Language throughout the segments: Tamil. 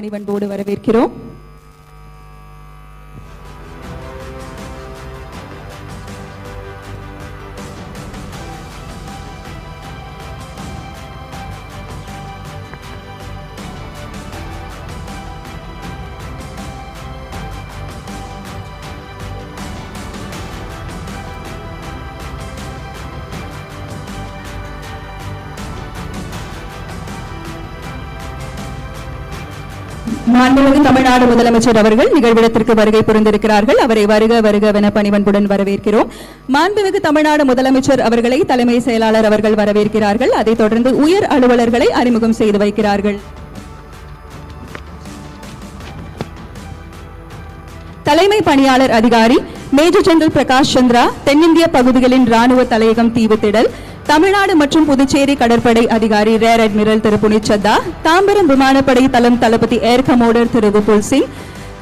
பணிவன்போடு வரவேற்கிறோம். மாண்புமிகு தமிழ்நாடு முதலமைச்சர் அவர்கள் நிகழ்விடத்திற்கு வருகை புரிந்திருக்கிறார்கள். அவரை வருக வருகவென பணிவன்புடன் வரவேற்கிறோம். மாண்புமிகு தமிழ்நாடு முதலமைச்சர் அவர்களை தலைமை செயலாளர் அவர்கள் வரவேற்கிறார்கள். அதைத் தொடர்ந்து உயர் அலுவலர்களை அறிமுகம் செய்து வைக்கிறார்கள். தலைமை பணியாளர் அதிகாரி மேஜர் ஜெனரல் பிரகாஷ் சந்திரா, தென்னிந்திய பகுதிகளின் ராணுவ தலையகம் தீவுத்திடல், தமிழ்நாடு மற்றும் புதுச்சேரி கடற்படை அதிகாரி ரியர் அட்மிரல் திரு புனித் சத்தா, தாம்பரம் விமானப்படை தளம் தளபதி ஏர் கமோடர் திரு விபுல் சிங்,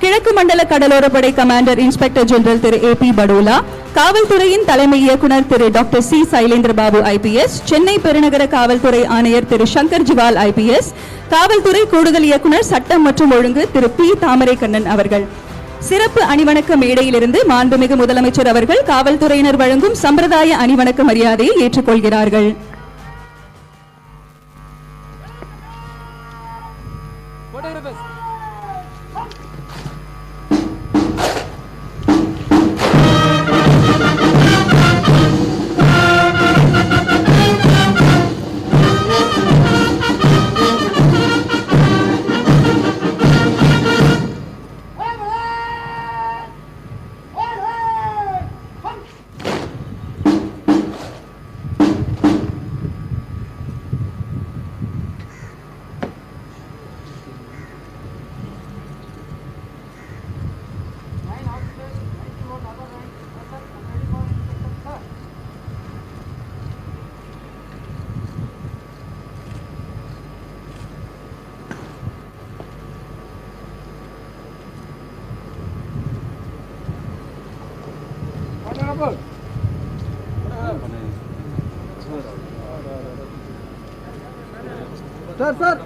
கிழக்கு மண்டல கடலோரப்படை கமாண்டர் இன்ஸ்பெக்டர் ஜெனரல் திரு AP படோலா, காவல்துறையின் தலைமை இயக்குநர் திரு doctor C Sylendra Babu IPS, Chennai பெருநகர காவல்துறை ஆணையர் திரு சங்கர் ஜிவால் IPS, காவல்துறை கூடுதல் இயக்குநர் சட்டம் மற்றும் ஒழுங்கு திரு P தாமரைக்கண்ணன் அவர்கள். சிறப்பு அணிவணக்க மேடையிலிருந்து மாண்புமிகு முதலமைச்சர் அவர்கள் காவல்துறையினர் வழங்கும் சம்பிரதாய அணிவணக்க மரியாதையை ஏற்றுக்கொள்கிறார்கள். சார்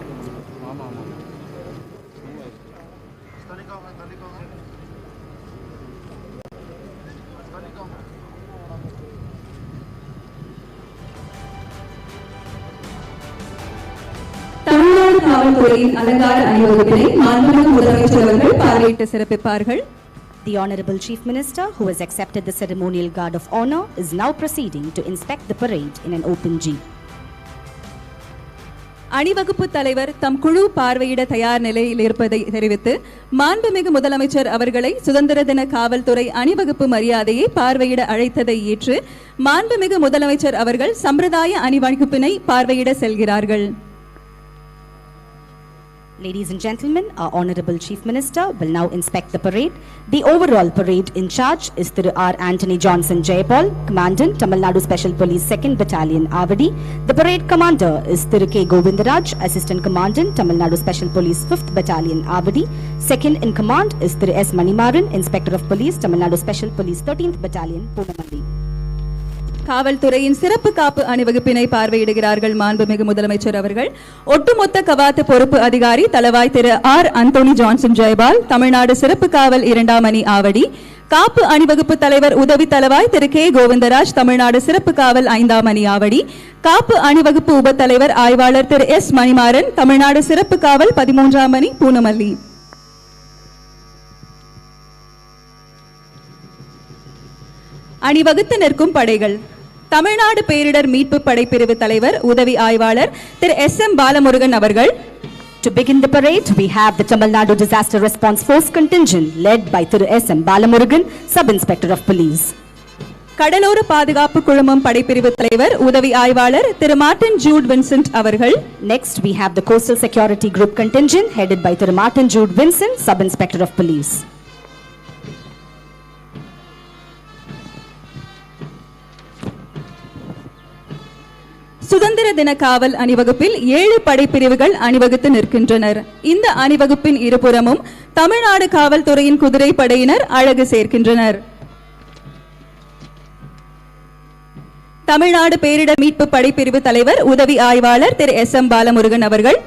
தமிழ்நாடு காவல்துறையின் அலங்கார அணிவகுப்பினை மாண்புமிகு முதலமைச்சர் அவர்கள் பார்வையிட்டு சிறப்பிப்பார்கள். The Honorable Chief Minister, who has accepted the ceremonial guard of honor, is now proceeding to inspect the parade in an open jeep. அணிவகுப்பு தலைவர் தம் குழு பார்வையிட தயார் நிலையில் இருப்பதை தெரிவித்து மாண்புமிகு முதலமைச்சர் அவர்களை சுதந்திர தின காவல்துறை அணிவகுப்பு மரியாதையை பார்வையிட அழைத்ததை ஏற்று மாண்புமிகு முதலமைச்சர் அவர்கள் சம்பிரதாய அணிவகுப்பினை பார்வையிட செல்கிறார்கள். Ladies and gentlemen, our Honorable Chief Minister will now inspect the parade. The overall parade in charge is Thiru R. Anthony Johnson Jayapal, Commandant, Tamil Nadu Special Police 2nd Battalion, Avadi. The parade commander is Thiru K. Govindaraj, Assistant Commandant, Tamil Nadu Special Police 5th Battalion, Avadi. Second in command is Thiru S. Manimaran, Inspector of Police, Tamil Nadu Special Police 13th Battalion, Punamalli. காவல்துறையின் சிறப்பு காப்பு அணிவகுப்பினை பார்வையிடுகிறார்கள் மாண்புமிகு முதலமைச்சர் அவர்கள். ஒட்டுமொத்த கவாத்து பொறுப்பு அதிகாரி தளவாய் திரு R. Anthony Johnson Jayapal, Tamil Nadu சிறப்பு காவல் 2ஆம் அணி ஆவடி. காப்பு அணிவகுப்பு தலைவர் உதவி தளவாய் திரு K. கோவிந்தராஜ், தமிழ்நாடு சிறப்பு காவல் 5ஆம் அணி ஆவடி. காப்பு அணிவகுப்பு உப தலைவர் ஆய்வாளர் திரு S. மணிமாறன், தமிழ்நாடு சிறப்பு காவல் 13ஆம் அணி பூனமல்லி. அணிவகுத்து நிற்கும் படைகள். தமிழ்நாடு பேரிடர் மீட்பு படைப்பிரிவு தலைவர் உதவி ஆய்வாளர் திரு SM பாலமுருகன் அவர்கள். To begin the parade, we have the Tamil Nadu Disaster Response Force contingent led by Thiru SM Balamurugan, Sub-Inspector of Police. கடலோர பாதுகாப்பு குழுமம் படைப்பிரிவு தலைவர் உதவி ஆய்வாளர் திரு மார்டின் ஜூட் வின்சென்ட் அவர்கள். Next, we have the Coastal Security Group contingent headed by Thiru Martin Jude Vincent, Sub-Inspector of Police. சுதந்திர தின காவல் அணிவகுப்பில் 7 படைப்பிரிவுகள் அணிவகுத்து நிற்கின்றனர். இந்த அணிவகுப்பின் இருபுறமும் தமிழ்நாடு காவல்துறையின் குதிரை படையினர் அழகு சேர்க்கின்றனர். தமிழ்நாடு பேரிடர் மீட்பு படைப்பிரிவு தலைவர் உதவி ஆய்வாளர் திரு SM பாலமுருகன் அவர்கள்.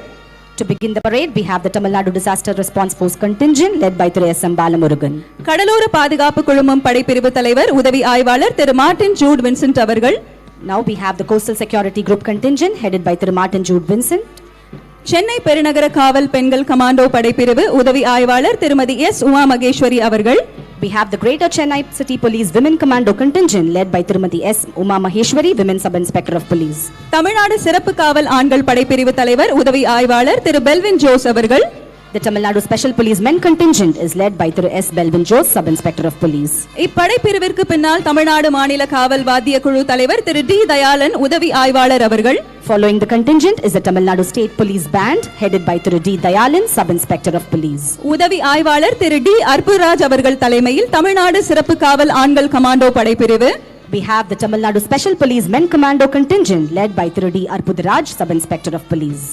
To begin the parade, we have the Tamil Nadu Disaster Response Force contingent led by Thiru S.M. Balamurugan. கடலோர பாதுகாப்பு குழுமம் படைப்பிரிவு தலைவர் உதவி ஆய்வாளர் திரு மார்ட்டின் ஜூட் வின்சென்ட் அவர்கள். Now we have the Coastal Security Group contingent headed by Thiru Martin Jude Vincent. Chennai பெருநகர காவல் பெண்கள் கமாண்டோ படைப்பிரிவு உதவி ஆய்வாளர் திருமதி எஸ் உமா மகேஸ்வரி அவர்கள். We have the Greater Chennai City Police Women Commando contingent led by Tirumati S. Uma Maheshwari, Women Sub-Inspector of Police. Tamil Nadu சிறப்பு காவல் ஆண்கள் படைப்பிரிவு தலைவர் உதவி ஆய்வாளர் திரு பெல்வின் ஜோஸ் அவர்கள். The Tamil Nadu Special Police Men contingent is led by Thiru S. Belvin Jose, Sub-Inspector of Police. இப்படைப்பிரிவிற்கு பின்னால் தமிழ்நாடு மாநில காவல் வாத்திய குழு தலைவர் திரு டி தயாளன் உதவி ஆய்வாளர் அவர்கள். Following the contingent is the Tamil Nadu State Police Band headed by Thiru D. Dayalan, Sub-Inspector of Police. உதவி ஆய்வாளர் திரு டி அற்புராஜ் அவர்கள் தலைமையில் தமிழ்நாடு சிறப்பு காவல் ஆண்கள் கமாண்டோ படைப்பிரிவு. We have the Tamil Nadu Special Police Men Commando contingent led by Thiru D. Arpudraj, Sub-Inspector of Police.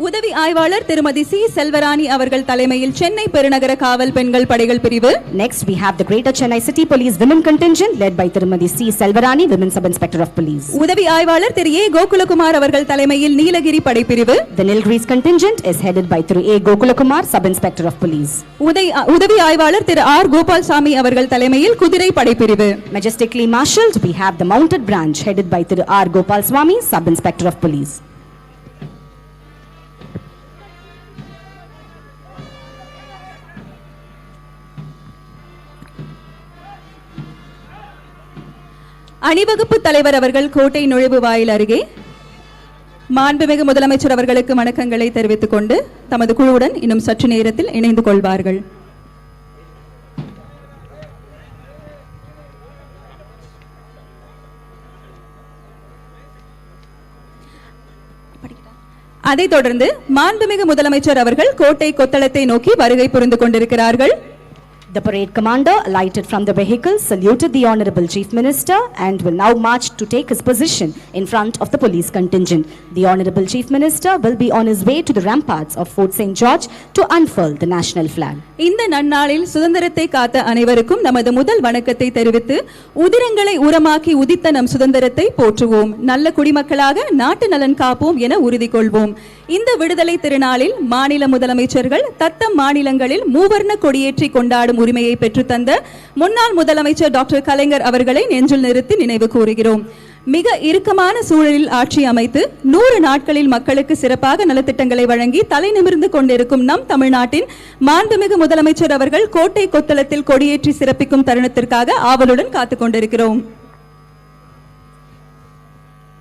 உதவி ஆய்வாளர் திருமதி சி செல்வராணி அவர்கள் தலைமையில் சென்னை பெருநகர காவல் பெண்கள் படைகள் பிரிவு. Next we have the Greater Chennai City Police Women contingent led by Tirumati C. Selvarani, Women Sub-Inspector of Police. உதவி ஆய்வாளர் திரு ஏ கோகுலகுமார் அவர்கள் தலைமையில் நீலகிரி படைப்பிரிவு. The Nilgiris contingent is headed by Thiru A. Gokulakumar, Sub-Inspector of Police. உதவி ஆய்வாளர் திரு ஆர் கோபால்சாமி அவர்கள் தலைமையில் குதிரை படைப்பிரிவு. Majestically marshalled we have the Mounted Branch headed by Thiru R. Gopalswamy, Sub-Inspector of Police. அணிவகுப்பு தலைவர் அவர்கள் கோட்டை நுழைவு வாயில் அருகே மாண்புமிகு முதலமைச்சர் அவர்களுக்கு வணக்கங்களை தெரிவித்துக் கொண்டு தமது குழுவுடன் இன்னும் சற்று நேரத்தில் இணைந்து கொள்வார்கள். அதைத் தொடர்ந்து மாண்புமிகு முதலமைச்சர் அவர்கள் கோட்டை கொத்தளத்தை நோக்கி வருகை புரிந்து கொண்டிருக்கிறார்கள். The parade commander alighted from the vehicle, saluted the Honorable Chief Minister and will now march to take his position in front of the police contingent. The Honorable Chief Minister will be on his way to the ramparts of Fort St. George to unfurl the national flag. இந்த நன்னாளில் சுதந்திரத்தை காத்த அனைவருக்கும் நமது முதல் வணக்கத்தை தெரிவித்து உதிரங்களை உரமாக்கி உதித்த நம் சுதந்திரத்தை போற்றுவோம், நல்ல குடிமக்களாக நாட்டு நலன் காப்போம் என உறுதி கொள்வோம். இந்த விடுதலை திருநாளில் மாநில முதலமைச்சர்கள் தத்தம் மாநிலங்களில் மூவர்ண கொடியேற்றி கொண்டாடும் உரிமையை பெற்றுத்தந்த முன்னாள் முதலமைச்சர் டாக்டர் கலைஞர் அவர்களை நெஞ்சில் நிறுத்தி நினைவு கூறுகிறோம். மிக இறுக்கமான சூழலில் ஆட்சி அமைத்து 100 நாட்களில் மக்களுக்கு சிறப்பாக நலத்திட்டங்களை வழங்கி தலை நிமிர்ந்து கொண்டிருக்கும் நம் தமிழ்நாட்டின் மாண்புமிகு முதலமைச்சர் அவர்கள் கோட்டை கொத்தளத்தில் கொடியேற்றி சிறப்பிக்கும் தருணத்திற்காக ஆவலுடன் காத்துக் கொண்டிருக்கிறோம்.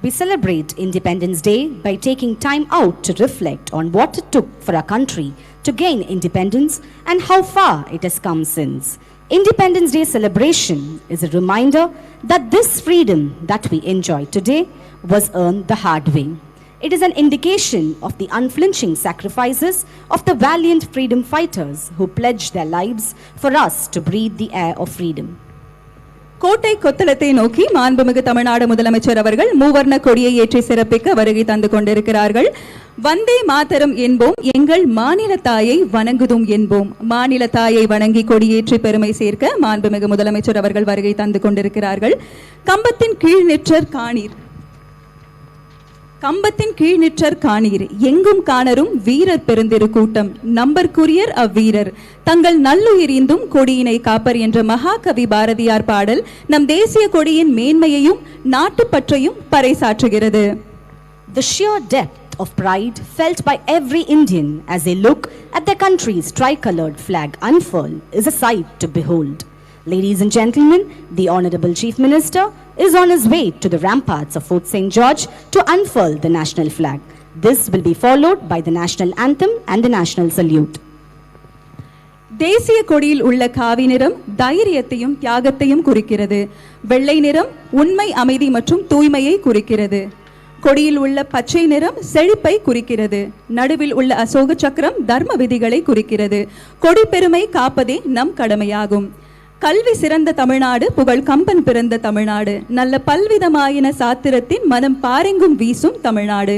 We celebrate Independence Day by taking time out to reflect on what it took for our country to gain independence and how far it has come since. Independence Day celebration is a reminder that this freedom that we enjoy today was earned the hard way. It is an indication of the unflinching sacrifices of the valiant freedom fighters who pledged their lives for us to breathe the air of freedom. கோட்டை கொத்தளத்தை நோக்கி மாண்புமிகு தமிழ்நாடு முதலமைச்சர் அவர்கள் மூவர்ண கொடியை ஏற்றி சிறப்பிக்க வருகை தந்து கொண்டிருக்கிறார்கள். வந்தே மாதரம் என்போம், எங்கள் மாநில தாயை வணங்குதும் என்போம். மாநில தாயை வணங்கி கொடியேற்றி பெருமை சேர்க்க மாண்புமிகு முதலமைச்சர் அவர்கள் வருகை தந்து கொண்டிருக்கிறார்கள். கம்பத்தின் கீழ் நிற்றர் காணீர், கம்பத்தின் கீழ் நிற்றர் காணீர், எங்கும் காணரும் வீரர் பெருந்திரு கூட்டம், நம்பர்க்குரியர் அவ்வீரர், தங்கள் நல்லுயிரிந்தும் கொடியினை காப்பர் என்ற மகாகவி பாரதியார் பாடல் நம் தேசிய கொடியின் மேன்மையையும் நாட்டுப்பற்றையும் பறைசாற்றுகிறது. The sheer depth of pride felt by every Indian as they look at their country's tricolored flag unfurl is a sight to behold. Ladies and gentlemen, the Honorable Chief Minister is on his way to the ramparts of Fort St. George to unfurl the national flag. This will be followed by the national anthem and the national salute. தேசிய கொடியில் உள்ள காவி நிறம் தைரியத்தையும் தியாகத்தையும் குறிக்கிறது. வெள்ளை நிறம் உண்மை, அமைதி மற்றும் தூய்மையை குறிக்கிறது. கொடியில் உள்ள பச்சை நிறம் செழிப்பை குறிக்கிறது. நடுவில் உள்ள அசோக சக்கரம் தர்ம விதிகளை குறிக்கிறது. கொடி பெருமை காப்பதே நம் கடமையாகும். கல்வி சிறந்த தமிழ்நாடு, புகழ் கம்பன் பிறந்த தமிழ்நாடு, நல்ல பல்விதமாயின சாத்திரத்தின் மனம் பாரெங்கும் வீசும் தமிழ்நாடு,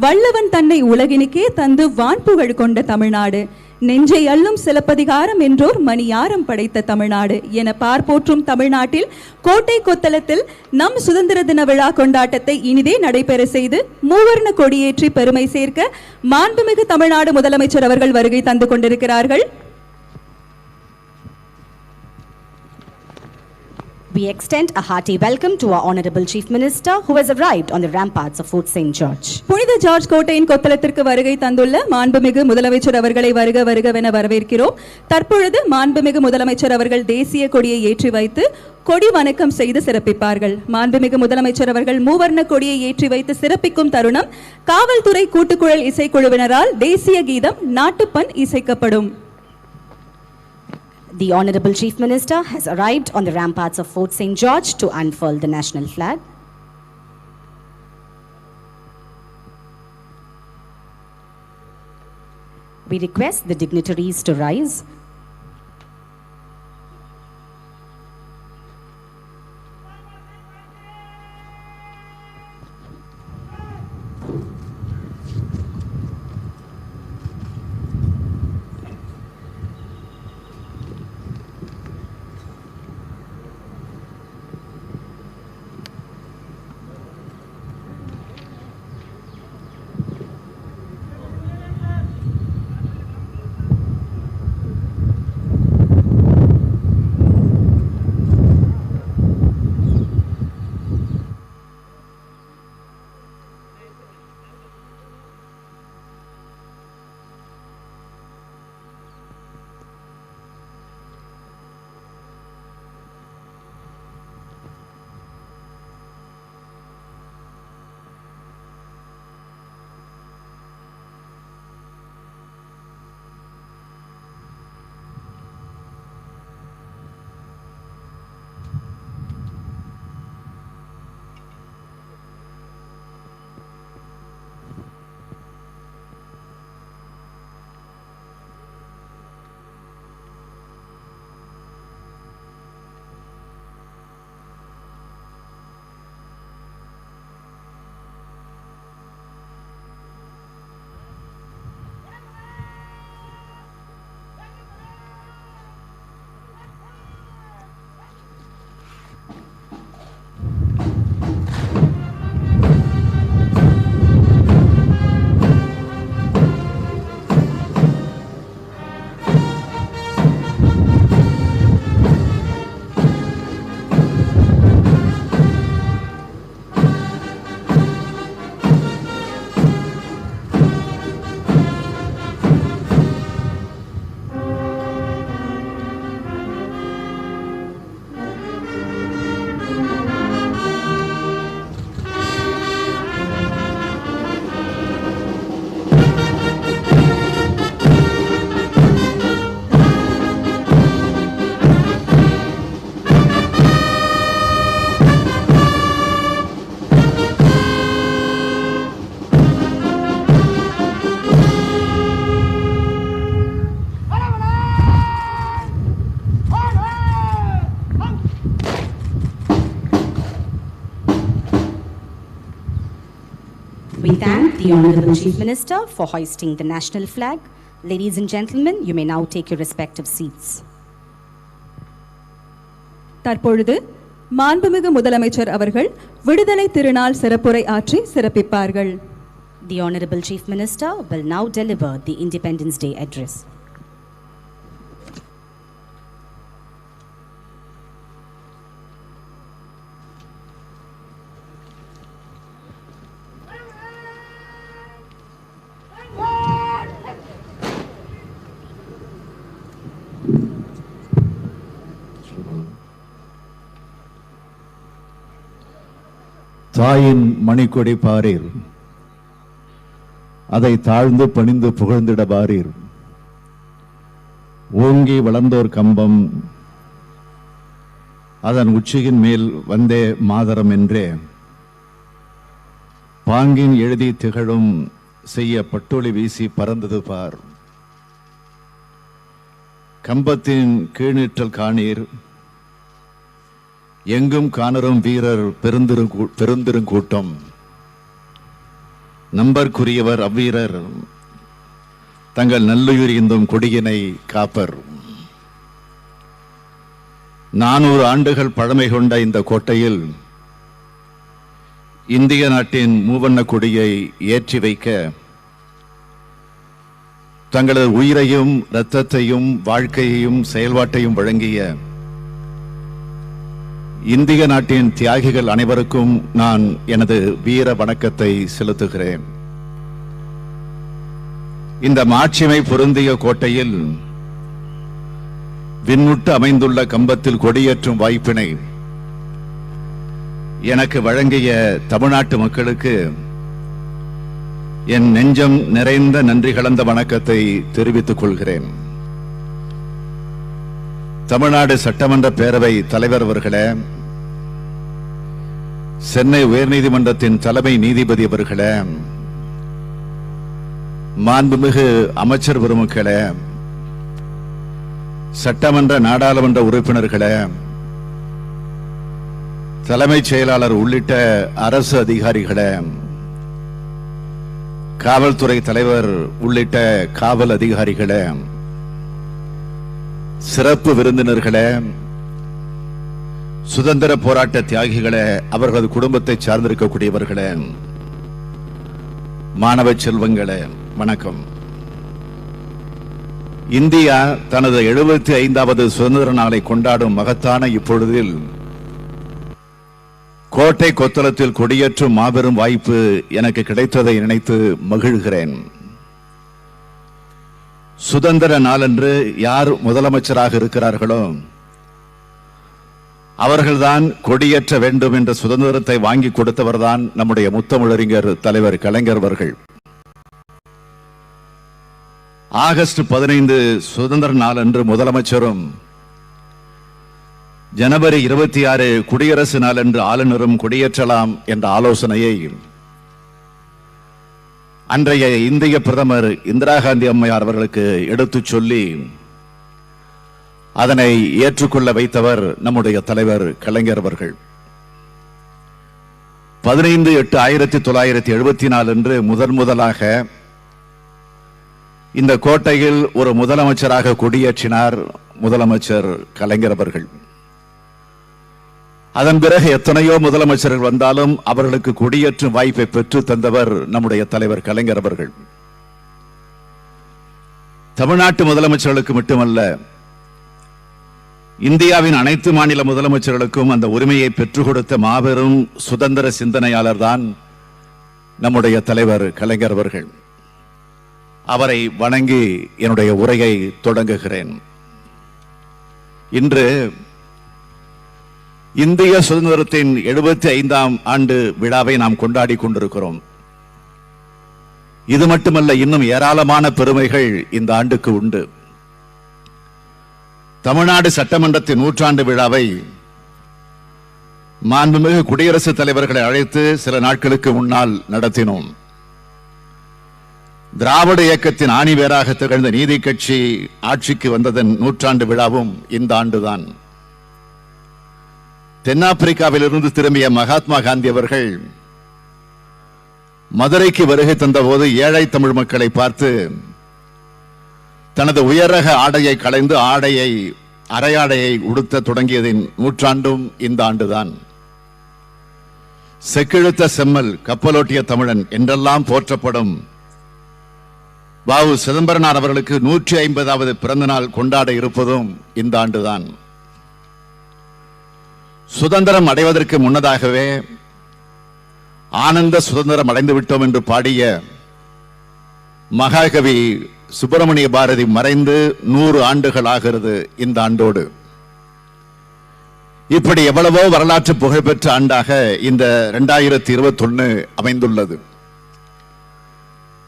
வல்லவன் தன்னை உலகினுக்கே தந்து வான்புகழ் கொண்ட தமிழ்நாடு, நெஞ்சை அள்ளும் சிலப்பதிகாரம் என்றோர் மணியாரம் படைத்த தமிழ்நாடு என பார்ப்போற்றும் தமிழ்நாட்டில் கோட்டை கொத்தளத்தில் நம் சுதந்திர தின விழா கொண்டாட்டத்தை இனிதே நடைபெற செய்து மூவர்ண கொடியேற்றி பெருமை சேர்க்க மாண்புமிகு தமிழ்நாடு முதலமைச்சர் அவர்கள் வருகை தந்து கொண்டிருக்கிறார்கள். We extend a hearty welcome to our Honorable Chief Minister who has arrived on the ramparts of Fort St. George. புனித ஜார்ஜ் கோட்டையின் கொத்தளத்திற்கு வருகை தந்துள்ள மாண்புமிகு முதலமைச்சர் அவர்களை வருக வருகவென வரவேற்கிறோம். தற்பொழுது மாண்புமிகு முதலமைச்சர் அவர்கள் தேசிய கொடியை ஏற்றி வைத்து கொடி வணக்கம் செய்து சிறப்பிப்பார்கள். மாண்புமிகு முதலமைச்சர் அவர்கள் மூவர்ண கொடியை ஏற்றி வைத்து சிறப்பிக்கும் தருணம் காவல்துறை கூட்டுக்குழல் இசைக்குழுவினரால் தேசிய கீதம் நாட்டுப்பண் இசைக்கப்படும். The Honorable Chief Minister has arrived on the ramparts of Fort St. George to unfurl the national flag. We request the dignitaries to rise. We thank the Honorable Chief Minister for hoisting the national flag. Ladies and gentlemen, you may now take your respective seats. தற்பொழுது மாண்புமிகு முதலமைச்சர் அவர்கள் விடுதலை திருநாள் சிறப்புரை ஆற்றி சிறப்பிப்பார்கள். The Honorable Chief Minister will now deliver the Independence Day address. தாயின் மணிக்கொடி பாரீர், அதை தாழ்ந்து பணிந்து புகழ்ந்திட பாரீர். ஓங்கி வளர்ந்தோர் கம்பம், அதன் உச்சியின் மேல் வந்தே மாதரம் என்றே பாங்கின் எழுதி திகழும் செய்ய பட்டொளி வீசி பறந்தது பார். கம்பத்தின் கீழ்நிற்றல் காணீர், எங்கும் காணரும் வீரர் பெருந்திருங்கூட்டம். நம்பர்க்குரியவர் அவ்வீரர், தங்கள் நல்லுயிர் இந்தும் கொடியினை காப்பர். 400 ஆண்டுகள் பழமை கொண்ட இந்த கோட்டையில் இந்திய நாட்டின் மூவண்ண கொடியை ஏற்றி வைக்க தங்களது உயிரையும் இரத்தத்தையும் வாழ்க்கையையும் செயல்பாட்டையும் வழங்கிய இந்திய நாட்டின் தியாகிகள் அனைவருக்கும் நான் எனது வீர வணக்கத்தை செலுத்துகிறேன். இந்த மாட்சிமை பொருந்திய கோட்டையில் விண்ணுட்டு அமைந்துள்ள கம்பத்தில் கொடியேற்றும் வாய்ப்பினை எனக்கு வழங்கிய தமிழ்நாட்டு மக்களுக்கு என் நெஞ்சம் நிறைந்த நன்றி கலந்த வணக்கத்தை தெரிவித்துக் கொள்கிறேன். தமிழ்நாடு சட்டமன்ற பேரவை தலைவர் அவர்களே, சென்னை உயர்நீதிமன்றத்தின் தலைமை நீதிபதி அவர்களே, மாண்புமிகு அமைச்சர் பெருமக்களே, சட்டமன்ற நாடாளுமன்ற உறுப்பினர்களே, தலைமைச் செயலாளர் உள்ளிட்ட அரசு அதிகாரிகளே, காவல்துறை தலைவர் உள்ளிட்ட காவல் அதிகாரிகளே, சிறப்பு விருந்தினர்களே, சுதந்திர போராட்ட தியாகிகளே, அவர்களது குடும்பத்தை சார்ந்திருக்கக்கூடியவர்களே, மாணவ செல்வங்களே, வணக்கம். இந்தியா தனது 75வது சுதந்திர நாளை கொண்டாடும் மகத்தான இப்பொழுதில் கோட்டை கொத்தளத்தில் கொடியேற்றும் மாபெரும் வாய்ப்பு எனக்கு கிடைத்ததை நினைத்து மகிழ்கிறேன். சுதந்திர நாளன்று யார் முதலமைச்சராக இருக்கிறார்களோ அவர்கள்தான் கொடியேற்ற வேண்டும் என்ற சுதந்திரத்தை வாங்கி கொடுத்தவர்தான் நம்முடைய முத்தமிழறிஞர் தலைவர் கலைஞர் அவர்கள். ஆகஸ்ட் 15 சுதந்திர நாள் அன்று முதலமைச்சரும், ஜனவரி 26 குடியரசு நாள் என்று ஆளுநரும் கொடியேற்றலாம் என்ற ஆலோசனையை அன்றைய இந்திய பிரதமர் இந்திரா காந்தி அம்மையார் அவர்களுக்கு எடுத்துச் சொல்லி அதனை ஏற்றுக்கொள்ள வைத்தவர் நம்முடைய தலைவர் கலைஞர் அவர்கள். 15/8/1974 அன்று முதலாக இந்த கோட்டையில் ஒரு முதலமைச்சராக கொடியேற்றினார் முதலமைச்சர் கலைஞர் அவர்கள். அதன் பிறகு எத்தனையோ முதலமைச்சர்கள் வந்தாலும் அவர்களுக்கு கொடியேற்றும் வாய்ப்பை பெற்று தந்தவர் நம்முடைய தலைவர் கலைஞர் அவர்கள். தமிழ்நாட்டு முதலமைச்சர்களுக்கு மட்டுமல்ல, இந்தியாவின் அனைத்து மாநில முதலமைச்சர்களுக்கும் அந்த உரிமையை பெற்றுக் கொடுத்த மாபெரும் சுதந்திர சிந்தனையாளர் தான் நம்முடைய தலைவர் கலைஞர் அவர்கள். அவரை வணங்கி என்னுடைய உரையை தொடங்குகிறேன். இன்று இந்திய சுதந்திரத்தின் 75ஆம் ஆண்டு விழாவை நாம் கொண்டாடி கொண்டிருக்கிறோம். இது மட்டுமல்ல, இன்னும் ஏராளமான பெருமைகள் இந்த ஆண்டுக்கு உண்டு. தமிழ்நாடு சட்டமன்றத்தின் 100ஆண்டு விழாவை மாண்புமிகு குடியரசுத் தலைவர்களை அழைத்து சில நாட்களுக்கு முன்னால் நடத்தினோம். திராவிட இயக்கத்தின் ஆணிவேராக திகழ்ந்த நீதி கட்சி ஆட்சிக்கு வந்ததன் 100ஆண்டு விழாவும் இந்த ஆண்டுதான். தென்னாப்பிரிக்காவில் இருந்து திரும்பிய மகாத்மா காந்தி அவர்கள் மதுரைக்கு வருகை தந்தபோது ஏழை தமிழ் மக்களை பார்த்து தனது உயர்ரக ஆடையை களைந்து அரையாடையை உடுத்த தொடங்கியதின் 100ஆண்டும் இந்த ஆண்டுதான். செக்கிழுத்த செம்மல், கப்பலோட்டிய தமிழன் என்றெல்லாம் போற்றப்படும் வாவு சிதம்பரனார் அவர்களுக்கு 150வது பிறந்த நாள் கொண்டாட இருப்பதும் இந்த ஆண்டுதான். சுதந்திரம் அடைவதற்கு முன்னதாகவே ஆனந்த சுதந்திரம் அடைந்து விட்டோம் என்று பாடிய மகாகவி சுப்பிரமணிய பாரதி மறைந்து 100 ஆண்டுகள் ஆகிறது இந்த ஆண்டோடு. இப்படி எவ்வளவோ வரலாற்று புகழ்பெற்ற ஆண்டாக இந்த 2021 அமைந்துள்ளது.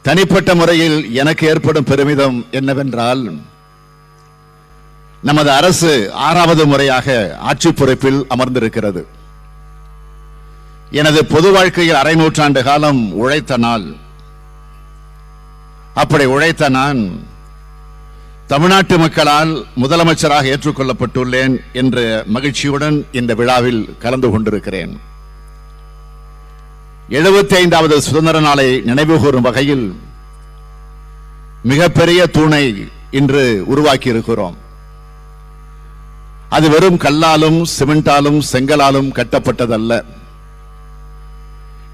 தனிப்பட்ட முறையில் எனக்கு ஏற்படும் பெருமிதம் என்னவென்றால், நமது அரசு 6வது முறையாக ஆட்சி பொறுப்பில் அமர்ந்திருக்கிறது. எனது பொது வாழ்க்கையில் 1/2 நூற்றாண்டு காலம் உழைத்த நாள். அப்படி உழைத்த நான் தமிழ்நாட்டு மக்களால் முதலமைச்சராக ஏற்றுக்கொள்ளப்பட்டுள்ளேன் என்ற மகிழ்ச்சியுடன் இந்த விழாவில் கலந்து கொண்டிருக்கிறேன். 75வது சுதந்திர நாளை நினைவு கூறும் வகையில் மிகப்பெரிய தூணை இன்று உருவாக்கி இருக்கிறோம். அது வெறும் கல்லாலும் சிமெண்டாலும் செங்கலாலும் கட்டப்பட்டதல்ல.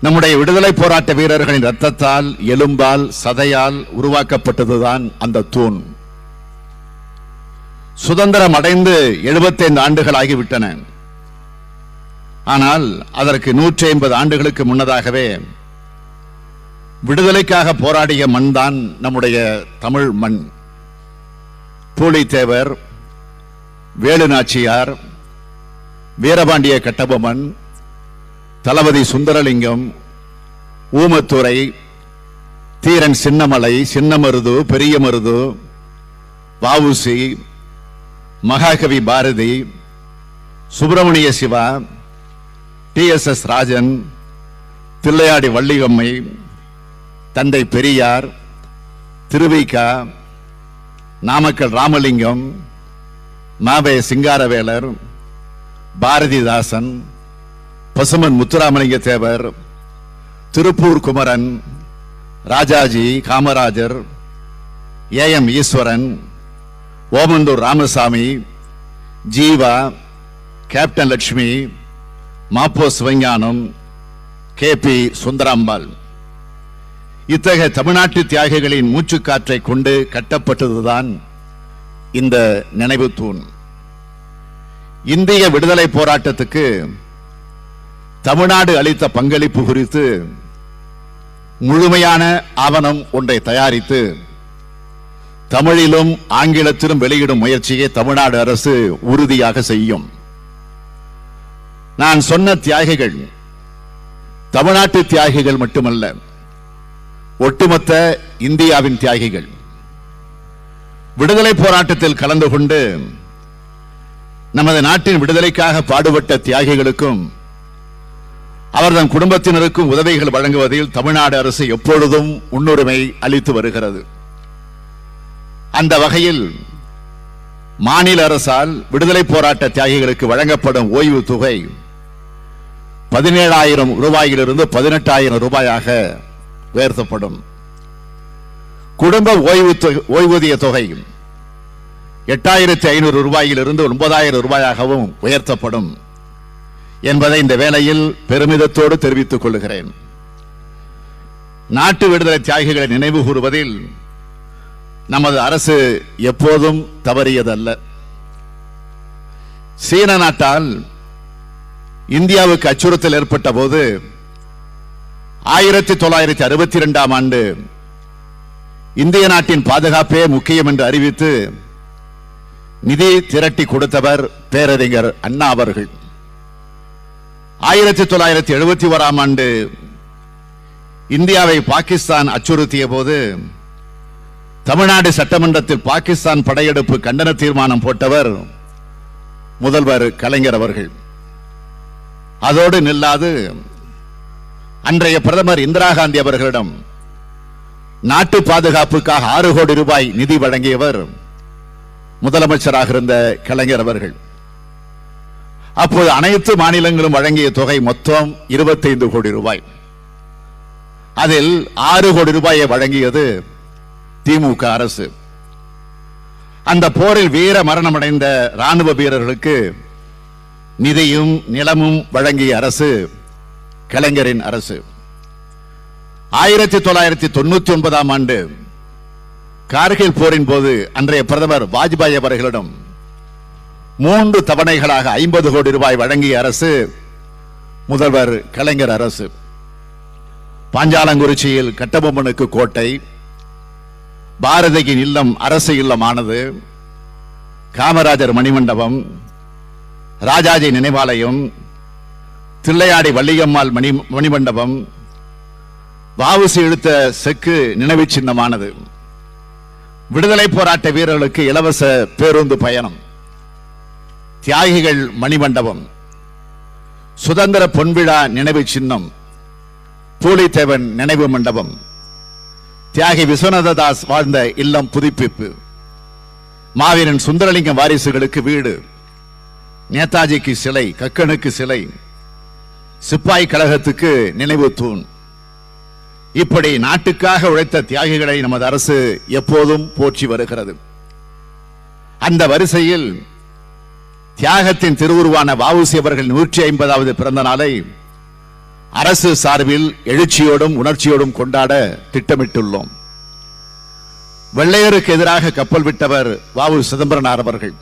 நம்முடைய விடுதலை போராட்ட வீரர்களின் இரத்தத்தால், எலும்பால், சதையால் உருவாக்கப்பட்டதுதான் அந்த தூண். சுதந்திரம் அடைந்து 75 ஆண்டுகள் ஆகிவிட்டன. ஆனால் அதற்கு 150 ஆண்டுகளுக்கு முன்னதாகவே விடுதலைக்காக போராடிய மண் தான் நம்முடைய தமிழ் மண். பூலித்தேவர், வேலு நாச்சியார், வீரபாண்டிய கட்டபொம்மன், தளபதி சுந்தரலிங்கம், ஊமத்துரை, தீரன் சின்னமலை, சின்னமருது, பெரிய மருது, வஉசி, மகாகவி பாரதி, சுப்பிரமணிய சிவா, TSS ராஜன், தில்லையாடி வள்ளியம்மை, தந்தை பெரியார், திருவிகா, நாமக்கல் ராமலிங்கம், மாவே சிங்காரவேலர், பாரதிதாசன், பசுமன் முத்துராமலிங்க தேவர், திருப்பூர் குமரன், ராஜாஜி, காமராஜர், AM ஈஸ்வரன், ஓமந்தூர் ராமசாமி, ஜீவா, கேப்டன் லட்சுமி, மாப்போ சிவஞானம், KP சுந்தராம்பாள், இத்தகைய தமிழ்நாட்டு தியாகிகளின் மூச்சுக்காற்றை கொண்டு கட்டப்பட்டதுதான் இந்த நினைவு தூண். இந்திய விடுதலை போராட்டத்துக்கு தமிழ்நாடு அளித்த பங்களிப்பு குறித்து முழுமையான ஆவணம் ஒன்றை தயாரித்து தமிழிலும் ஆங்கிலத்திலும் வெளியிடும் முயற்சியை தமிழ்நாடு அரசு உறுதியாக செய்யும். நான் சொன்ன தியாகிகள் தமிழ்நாட்டு தியாகிகள் மட்டுமல்ல, ஒட்டுமொத்த இந்தியாவின் தியாகிகள். விடுதலை போராட்டத்தில் கலந்து கொண்டு நமது நாட்டின் விடுதலைக்காக பாடுபட்ட தியாகிகளுக்கும் அவர்தம் குடும்பத்தினருக்கும் உதவிகள் வழங்குவதில் தமிழ்நாடு அரசு எப்பொழுதும் முன்னுரிமை அளித்து வருகிறது. அந்த வகையில் மாநில அரசால் விடுதலை போராட்ட தியாகிகளுக்கு வழங்கப்படும் ஓய்வு தொகை 17,000 ரூபாயிலிருந்து 18,000 ரூபாயாக உயர்த்தப்படும். குடும்ப ஓய்வூதிய தொகை 8,500 ரூபாயிலிருந்து 9,000 ரூபாயாகவும் உயர்த்தப்படும் என்பதை இந்த வேளையில் பெருமிதத்தோடு தெரிவித்துக் கொள்கிறேன். நாட்டு விடுதலை தியாகிகளை நினைவு கூறுவதில் நமது அரசு எப்போதும் தவறியதல்ல. சீன நாட்டால் இந்தியாவுக்கு அச்சுறுத்தல் ஏற்பட்ட போது 1962ஆம் ஆண்டு இந்திய நாட்டின் பாதுகாப்பே முக்கியம் என்று அறிவித்து நிதி திரட்டி கொடுத்தவர் பேரறிஞர் அண்ணா அவர்கள். 1971ஆம் ஆண்டு இந்தியாவை பாகிஸ்தான் அச்சுறுத்திய போது தமிழ்நாடு சட்டமன்றத்தில் பாகிஸ்தான் படையெடுப்பு கண்டன தீர்மானம் போட்டவர் முதல்வர் கலைஞர் அவர்கள். அதோடு நில்லாது அன்றைய பிரதமர் இந்திரா காந்தி அவர்களிடம் நாட்டு பாதுகாப்புக்காக 6 கோடி ரூபாய் நிதி வழங்கியவர் முதலமைச்சராக இருந்த கலைஞர் அவர்கள். அப்போது அனைத்து மாநிலங்களும் வழங்கிய தொகை மொத்தம் 25 கோடி ரூபாய். அதில் 6 கோடி ரூபாயை வழங்கியது திமுக அரசு. அந்த போரில் வீர மரணமடைந்த ராணுவ வீரர்களுக்கு நிதியும் நிலமும் வழங்கிய அரசு கலைஞரின் அரசு. 1999ஆம் ஆண்டு கார்கில் போரின் போது அன்றைய பிரதமர் வாஜ்பாய் அவர்களிடம் 3 தவணைகளாக 50 கோடி ரூபாய் வழங்கிய அரசு முதல்வர் கலைஞர் அரசு. பாஞ்சாலங்குறிச்சியில் கட்டபொம்மனுக்கு கோட்டை, பாரதியின் இல்லம் அரசு இல்லமானது, காமராஜர் மணிமண்டபம், ராஜாஜி நினைவாலயம், தில்லையாடி வள்ளியம்மாள் மணிமண்டபம், வஉசி இழுத்த செக்கு நினைவு சின்னமானது, விடுதலை போராட்ட வீரர்களுக்கு இலவச பேருந்து பயணம், தியாகிகள் மணிமண்டபம், சுதந்திர பொன்விழா நினைவு சின்னம், பூலித்தேவன் நினைவு மண்டபம், தியாகி விஸ்வநாததாஸ் வாழ்ந்த இல்லம் புதுப்பிப்பு, மாவீரன் சுந்தரலிங்கம் வாரிசுகளுக்கு வீடு, நேதாஜிக்கு சிலை, கக்கனுக்கு சிலை, சிப்பாய் கழகத்துக்கு நினைவு தூண், இப்படி நாட்டுக்காக உழைத்த தியாகிகளை நமது அரசு எப்போதும் போற்றி வருகிறது. அந்த வரிசையில் தியாகத்தின் திருவுருவான வ.உ.சி. அவர்கள் 150வது பிறந்த நாளை அரசு சார்பில் எழுச்சியோடும் உணர்ச்சியோடும் கொண்டாட திட்டமிட்டுள்ளோம். வெள்ளையருக்கு எதிராக கப்பல் விட்டவர் வ.உ. சிதம்பரனார் அவர்கள்.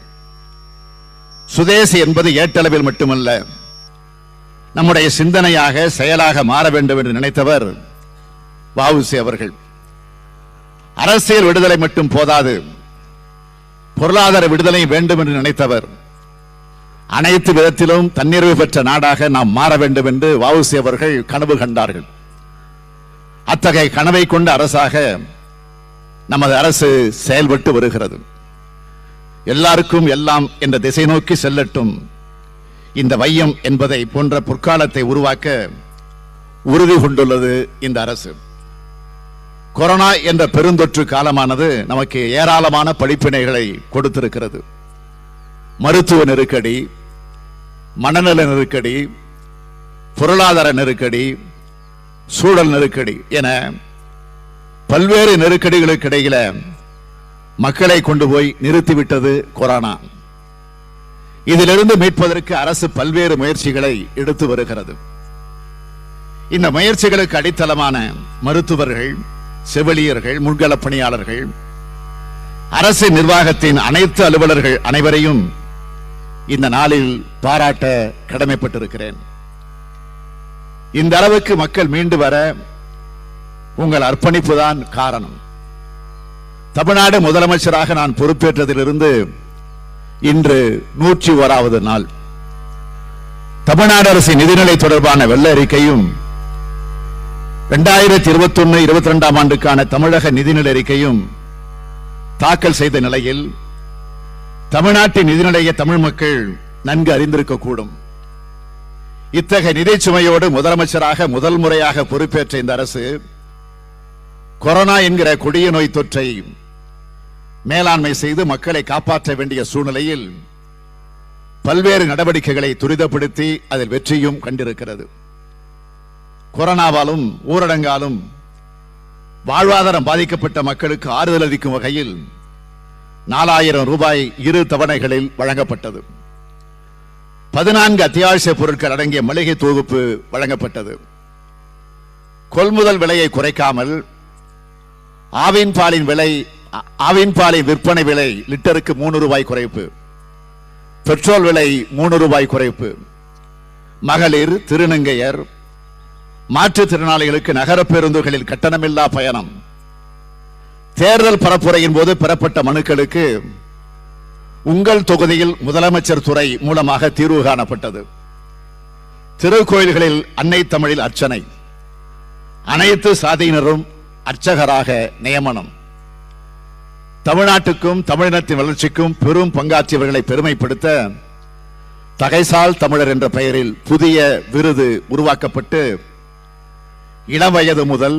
சுதேசி என்பது ஏட்டளவில் மட்டுமல்ல, நம்முடைய சிந்தனையாக செயலாக மாற வேண்டும் என்று நினைத்தவர் வ.உ.சி. அவர்கள். அரசியல் விடுதலை மட்டும் போதாது, பொருளாதார விடுதலை வேண்டும் என்று நினைத்தவர். அனைத்து விதத்திலும் தன்னிறைவு பெற்ற நாடாக நாம் மாற வேண்டும் என்று வ.உ.சி. அவர்கள் கனவு கண்டார்கள். அத்தகைய கனவை கொண்ட அரசாக நமது அரசு செயல்பட்டு வருகிறது. எல்லாருக்கும் எல்லாம் என்ற திசை நோக்கி செல்லட்டும், இந்த வையம் என்பதை போன்ற பொற்காலத்தை உருவாக்க உறுதி கொண்டுள்ளது இந்த அரசு. கொரோனா என்ற பெருந்தொற்று காலமானது நமக்கு ஏராளமான படிப்பினைகளை கொடுத்திருக்கிறது. மருத்துவ நெருக்கடி, மனநல நெருக்கடி, பொருளாதார நெருக்கடி, சூழல் நெருக்கடி என பல்வேறு நெருக்கடிகளுக்கு இடையில மக்களை கொண்டு போய் நிறுத்திவிட்டது கொரோனா. இதிலிருந்து மீட்பதற்கு அரசு பல்வேறு முயற்சிகளை எடுத்து வருகிறது. இந்த முயற்சிகளுக்கு அடித்தளமான மருத்துவர்கள், செவிலியர்கள், முன்கள பணியாளர்கள், அரசு நிர்வாகத்தின் அனைத்து அலுவலர்கள் அனைவரையும் இந்த நாளில் பாராட்ட கடமைப்பட்டிருக்கிறேன். இந்த அளவுக்கு மக்கள் மீண்டு வர உங்கள் அர்ப்பணிப்பு தான் காரணம். தமிழ்நாடு முதலமைச்சராக நான் பொறுப்பேற்றதிலிருந்து இன்று 101வது நாள். தமிழ்நாடு அரசின் நிதிநிலை தொடர்பான வெள்ள அறிக்கையும் 2021-22 ஆண்டுக்கான தமிழக நிதிநிலை அறிக்கையும் தாக்கல் செய்த நிலையில் தமிழ்நாட்டின் நிதிநிலையை தமிழ் மக்கள் நன்கு அறிந்திருக்கக்கூடும். இத்தகைய நிதி சுமையோடு முதலமைச்சராக முதல் முறையாக பொறுப்பேற்ற இந்த அரசு கொரோனா என்கிற கொடிய நோய் தொற்றை மேலாண்மை செய்து மக்களை காப்பாற்ற வேண்டிய சூழ்நிலையில் பல்வேறு நடவடிக்கைகளை துரிதப்படுத்தி அதில் வெற்றியும் கண்டிருக்கிறது. கொரோனாவாலும் ஊரடங்காலும் வாழ்வாதாரம் பாதிக்கப்பட்ட மக்களுக்கு ஆறுதல் அளிக்கும் வகையில் 4000 ரூபாய் 2 தவணைகளில் வழங்கப்பட்டது. 14 அத்தியாவசிய பொருட்கள் அடங்கிய மளிகை தொகுப்பு வழங்கப்பட்டது. கொள்முதல் விலையை குறைக்காமல் ஆவின் பாலின் விற்பனை விலை லிட்டருக்கு 3 ரூபாய் குறைப்பு, பெட்ரோல் விலை 3 ரூபாய் குறைப்பு, மகளிர், திருநங்கையர், மாற்றுத்திறனாளிகளுக்கு நகர பேருந்துகளில் கட்டணமில்லா பயணம், தேர்தல் பரப்புரையின் போது பெறப்பட்ட மனுக்களுக்கு உங்கள் தொகுதியில் முதலமைச்சர் துறை மூலமாக தீர்வு காணப்பட்டது. திருக்கோயில்களில் அன்னை தமிழில் அர்ச்சனை, அனைத்து சாதியினரும் அர்ச்சகராக நியமனம், தமிழ்நாட்டுக்கும் தமிழினத்தின் வளர்ச்சிக்கும் பெரும் பங்காற்றியவர்களை பெருமைப்படுத்த தகைசால் தமிழர் என்ற பெயரில் புதிய விருது உருவாக்கப்பட்டு இளம் வயது முதல்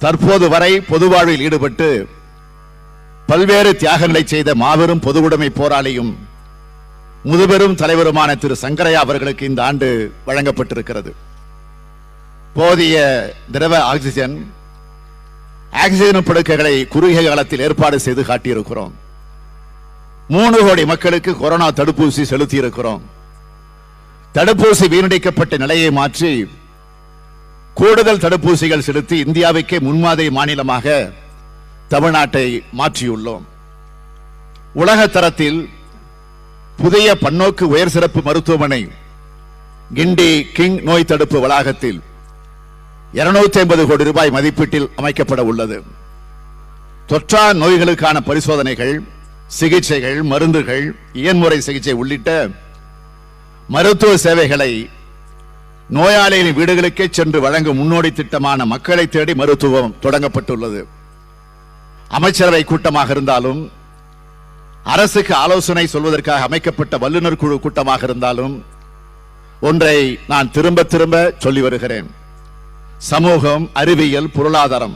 தற்போது வரை பொதுவாழ்வில் ஈடுபட்டு பல்வேறு தியாகங்களை செய்த மாபெரும் பொதுவுடைமை போராளியும் முதுபெரும் தலைவருமான திரு சங்கரையா அவர்களுக்கு இந்த ஆண்டு வழங்கப்பட்டிருக்கிறது. போதிய திரவ ஆக்சிஜன் படுக்கைகளை குறுகிய காலத்தில் ஏற்பாடு செய்து காட்டியிருக்கிறோம். 3 கோடி மக்களுக்கு கொரோனா தடுப்பூசி செலுத்தி இருக்கிறோம். தடுப்பூசி வீணடிக்கப்பட்ட நிலையை மாற்றி கூடுதல் தடுப்பூசிகள் செலுத்தி இந்தியாவுக்கே முன்மாதிரி மாநிலமாக தமிழ்நாட்டை மாற்றியுள்ளோம். உலக தரத்தில் புதிய பன்னோக்கு உயர் சிறப்பு மருத்துவமனை கிண்டி கிங் நோய் தடுப்பு வளாகத்தில் 250 கோடி ரூபாய் மதிப்பீட்டில் அமைக்கப்பட உள்ளது. தொற்றா நோய்களுக்கான பரிசோதனைகள், சிகிச்சைகள், மருந்துகள், இயன்முறை சிகிச்சை உள்ளிட்ட மருத்துவ சேவைகளை நோயாளிகளின் வீடுகளுக்கே சென்று வழங்கும் முன்னோடி திட்டமான மக்களை தேடி மருத்துவம் தொடங்கப்பட்டுள்ளது. அமைச்சரவை கூட்டமாக இருந்தாலும், அரசுக்கு ஆலோசனை சொல்வதற்காக அமைக்கப்பட்ட வல்லுநர் குழு கூட்டமாக இருந்தாலும் ஒன்றை நான் திரும்ப திரும்ப சொல்லி வருகிறேன். சமூகம், அறிவியல், பொருளாதாரம்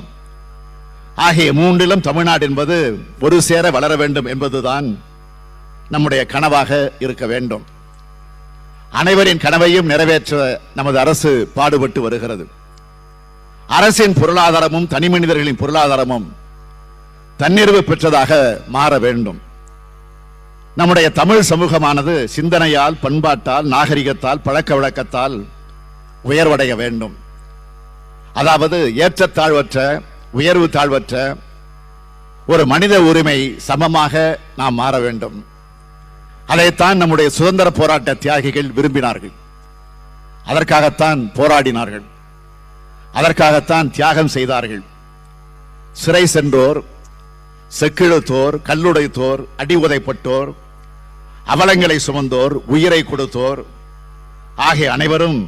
ஆகிய 3லும் தமிழ்நாடு என்பது ஒரு சேர வளர வேண்டும் என்பதுதான் நம்முடைய கனவாக இருக்க வேண்டும். அனைவரின் கனவையும் நிறைவேற்ற நமது அரசு பாடுபட்டு வருகிறது. அரசின் பொருளாதாரமும் தனி மனிதர்களின் பொருளாதாரமும் தன்னிறைவு பெற்றதாக மாற வேண்டும். நம்முடைய தமிழ் சமூகமானது சிந்தனையால், பண்பாட்டால், நாகரிகத்தால், பழக்க வழக்கத்தால் உயர்வடைய வேண்டும். அதாவது ஏற்றத்தாழ்வற்ற, உயர்வு தாழ்வற்ற ஒரு மனித உரிமை சமமாக நாம் மாற வேண்டும். அதைத்தான் நம்முடைய சுதந்திர போராட்ட தியாகிகள் விரும்பினார்கள். அதற்காகத்தான் போராடினார்கள், அதற்காகத்தான் தியாகம் செய்தார்கள். சிறை சென்றோர், செக்கிழுத்தோர், கல்லுடைத்தோர், அடி உதைப்பட்டோர், அவலங்களை சுமந்தோர், உயிரை கொடுத்தோர் ஆகிய அனைவரும்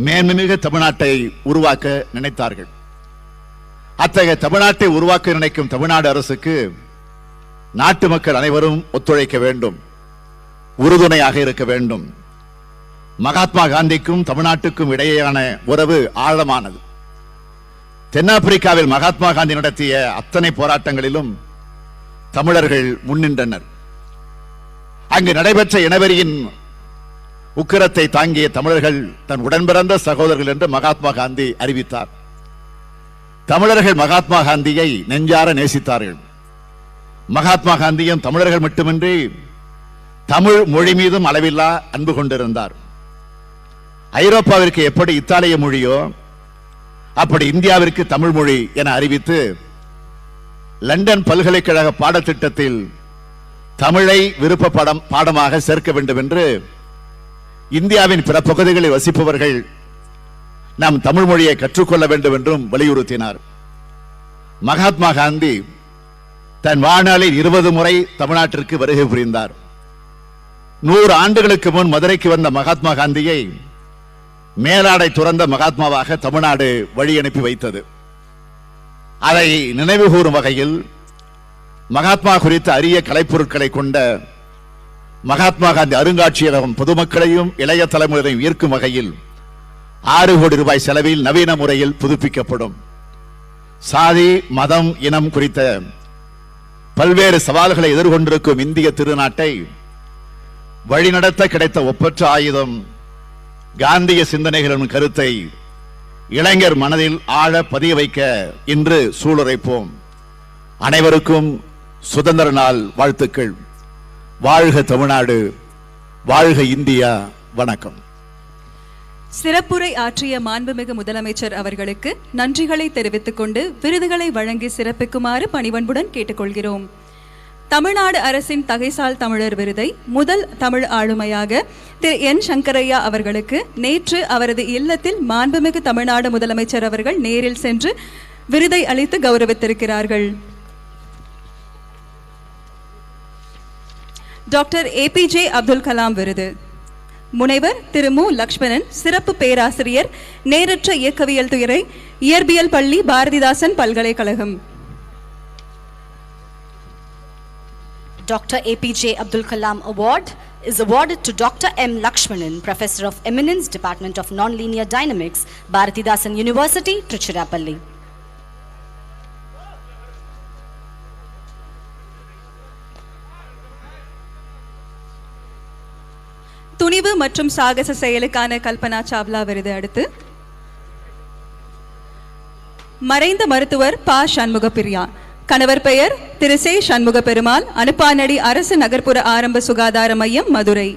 மேன்மிகு தமிழ்நாட்டை உருவாக்க நினைத்தார்கள். அத்தகைய தமிழ்நாட்டை உருவாக்க நினைக்கும் தமிழ்நாடு அரசுக்கு நாட்டு மக்கள் அனைவரும் ஒத்துழைக்க வேண்டும், உறுதுணையாக இருக்க வேண்டும். மகாத்மா காந்திக்கும் தமிழ்நாட்டுக்கும் இடையேயான உறவு ஆழமானது. தென்னாப்பிரிக்காவில் மகாத்மா காந்தி நடத்திய அத்தனை போராட்டங்களிலும் தமிழர்கள் முன்னின்றனர். அங்கு நடைபெற்ற இனவெறியின் உக்கிரத்தை தாங்கிய தமிழர்கள் தன் உடன்பிறந்த சகோதரர்கள் என்று மகாத்மா காந்தி அறிவித்தார். தமிழர்கள் மகாத்மா காந்தியை நெஞ்சார நேசித்தார்கள். மகாத்மா காந்தியும் தமிழர்கள் மட்டுமின்றி தமிழ் மொழி மீதும் அளவில்லா அன்பு கொண்டிருந்தார். ஐரோப்பாவிற்கு எப்படி இத்தாலிய மொழியோ அப்படி இந்தியாவிற்கு தமிழ் மொழி என அறிவித்து லண்டன் பல்கலைக்கழக பாடத்திட்டத்தில் தமிழை விருப்ப பாடமாக சேர்க்க வேண்டும் என்று இந்தியாவின் பிற பகுதிகளில் வசிப்பவர்கள் நாம் தமிழ் மொழியை கற்றுக்கொள்ள வேண்டும் என்றும் வலியுறுத்தினார். மகாத்மா காந்தி தன் வாழ்நாளில் 20 முறை தமிழ்நாட்டிற்கு வருகை புரிந்தார். 100 ஆண்டுகளுக்கு முன் மதுரைக்கு வந்த மகாத்மா காந்தியை மேலாடை துறந்த மகாத்மாவாக தமிழ்நாடு வழி அனுப்பி வைத்தது. அதை நினைவு கூறும் வகையில் மகாத்மா குறித்த அரிய கலைப்பொருட்களை கொண்ட மகாத்மா காந்தி அருங்காட்சியகம் பொதுமக்களையும் இளைய தலைமுறையையும் ஈர்க்கும் வகையில் 6 கோடி ரூபாய் செலவில் நவீன முறையில் புதுப்பிக்கப்படும். சாதி, மதம், இனம் குறித்த பல்வேறு சவால்களை எதிர்கொண்டிருக்கும் இந்திய திருநாட்டை வழிநடத்த கிடைத்த ஒப்பற்ற ஆயுதம் காந்திய சிந்தனைகளின் கருத்தை இளைஞர் மனதில் ஆழ பதிய வைக்க இன்று சூளுரைப்போம். அனைவருக்கும் சுதந்திர நாள் வாழ்த்துக்கள். வாழ்க தமிழ்நாடு, வாழ்க இந்தியா. வணக்கம். சிறப்புரை ஆற்றிய மாண்புமிகு முதலமைச்சர் அவர்களுக்கு நன்றிகளை தெரிவித்துக் கொண்டு விருதுகளை வழங்கி சிறப்பிக்குமாறு பணிவன்புடன் கேட்டுக்கொள்கிறோம். தமிழ்நாடு அரசின் தகைசால் தமிழர் விருதை முதல் தமிழ் ஆளுமையாக திரு என் சங்கரையா அவர்களுக்கு நேற்று அவரது இல்லத்தில் மாண்புமிகு தமிழ்நாடு முதலமைச்சர் அவர்கள் நேரில் சென்று விருதை அளித்து கௌரவித்திருக்கிறார்கள். டாக்டர் ஏபிஜே அப்துல் கலாம் விருது முனைவர் திரு மு. லக்ஷ்மணன், சிறப்பு பேராசிரியர், நேரற்ற இயக்கவியல் துறை, இயற்பியல் பள்ளி, பாரதிதாசன் பல்கலைக்கழகம். Dr. APJ Abdul Kalam Award is awarded to Dr. M. Lakshmanan, Professor of Eminence, Department of Nonlinear Dynamics, Bharathidasan University, Trichirappalli. துணிவு மற்றும் சாகச செயலுக்கான கல்பனா சாவ்லா விருது அடுத்து மறைந்த மருத்துவர் ப. சண்முகப்பிரியா, கணவர் பெயர் திரு சே. சண்முக பெருமாள், அனுப்பானடி அரசு நகர்ப்புற ஆரம்ப சுகாதார மையம், Madurai.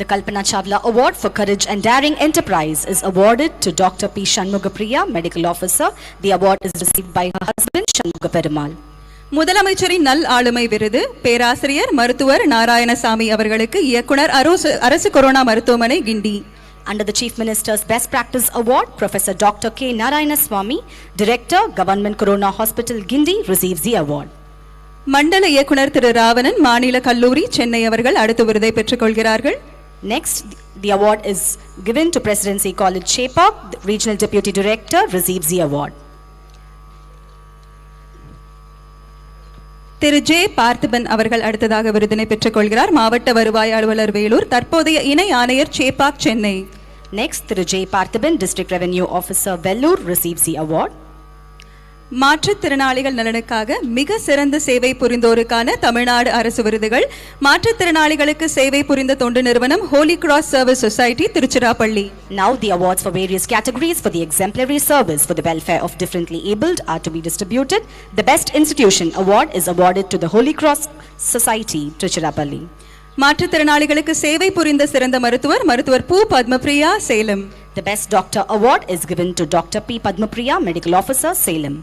The Kalpana Chawla Award for Courage and Daring Enterprise is awarded to Dr. P. Shanmugapriya, Medical Officer. The award is received by her husband, Shanmuga Perumal. முதலமைச்சரின் நல் ஆளுமை விருது பேராசிரியர் மருத்துவர் நாராயணசாமி அவர்களுக்கு இயக்குனர் அரசு கொரோனா மருத்துவமனை, கிண்டி. Under the Chief Minister's Best Practice Award, Professor Dr. K. Narayanaswamy, Director, Government Corona Hospital, Gindi, receives the award. மண்டல இயக்குனர் திரு ராவணன், மாநில கல்லூரி, சென்னை அவர்கள் அடுத்த விருதை பெற்றுக் கொள்கிறார்கள். Next, the award is given to Presidency College, Chepak. The Regional Deputy Director receives the award. Thiru J. Parthiban அவர்கள் அடுத்ததாக விருதினை பெற்றுக் கொள்கிறார். மாவட்ட வருவாய் அலுவலர், வேலூர், தற்போதைய இணை ஆணையர், Chepauk, Chennai. Next, Thiru J. Parthiban, District Revenue Officer, Vellore, receives the award. மாற்றுத்திறனாளிகள் நலனுக்காக மிக சிறந்த சேவை புரிந்தோருக்கான தமிழ்நாடு அரசு விருதுகள். மாற்றுத்திறனாளிகளுக்கு சேவை புரிந்த தொண்டு நிறுவனம் holy cross service society Tiruchirappalli. Now the awards for various categories for the exemplary service for the welfare of differently abled are to be distributed. The best institution award is awarded to the Holy Cross Society Trichirappalli. மாற்றுத்திறனாளிகளுக்கு சேவை புரிந்த சிறந்த மருத்துவர் பூ Padmapriya Salem. The best doctor award is given to Dr. P. Padmapriya, medical officer, Salem.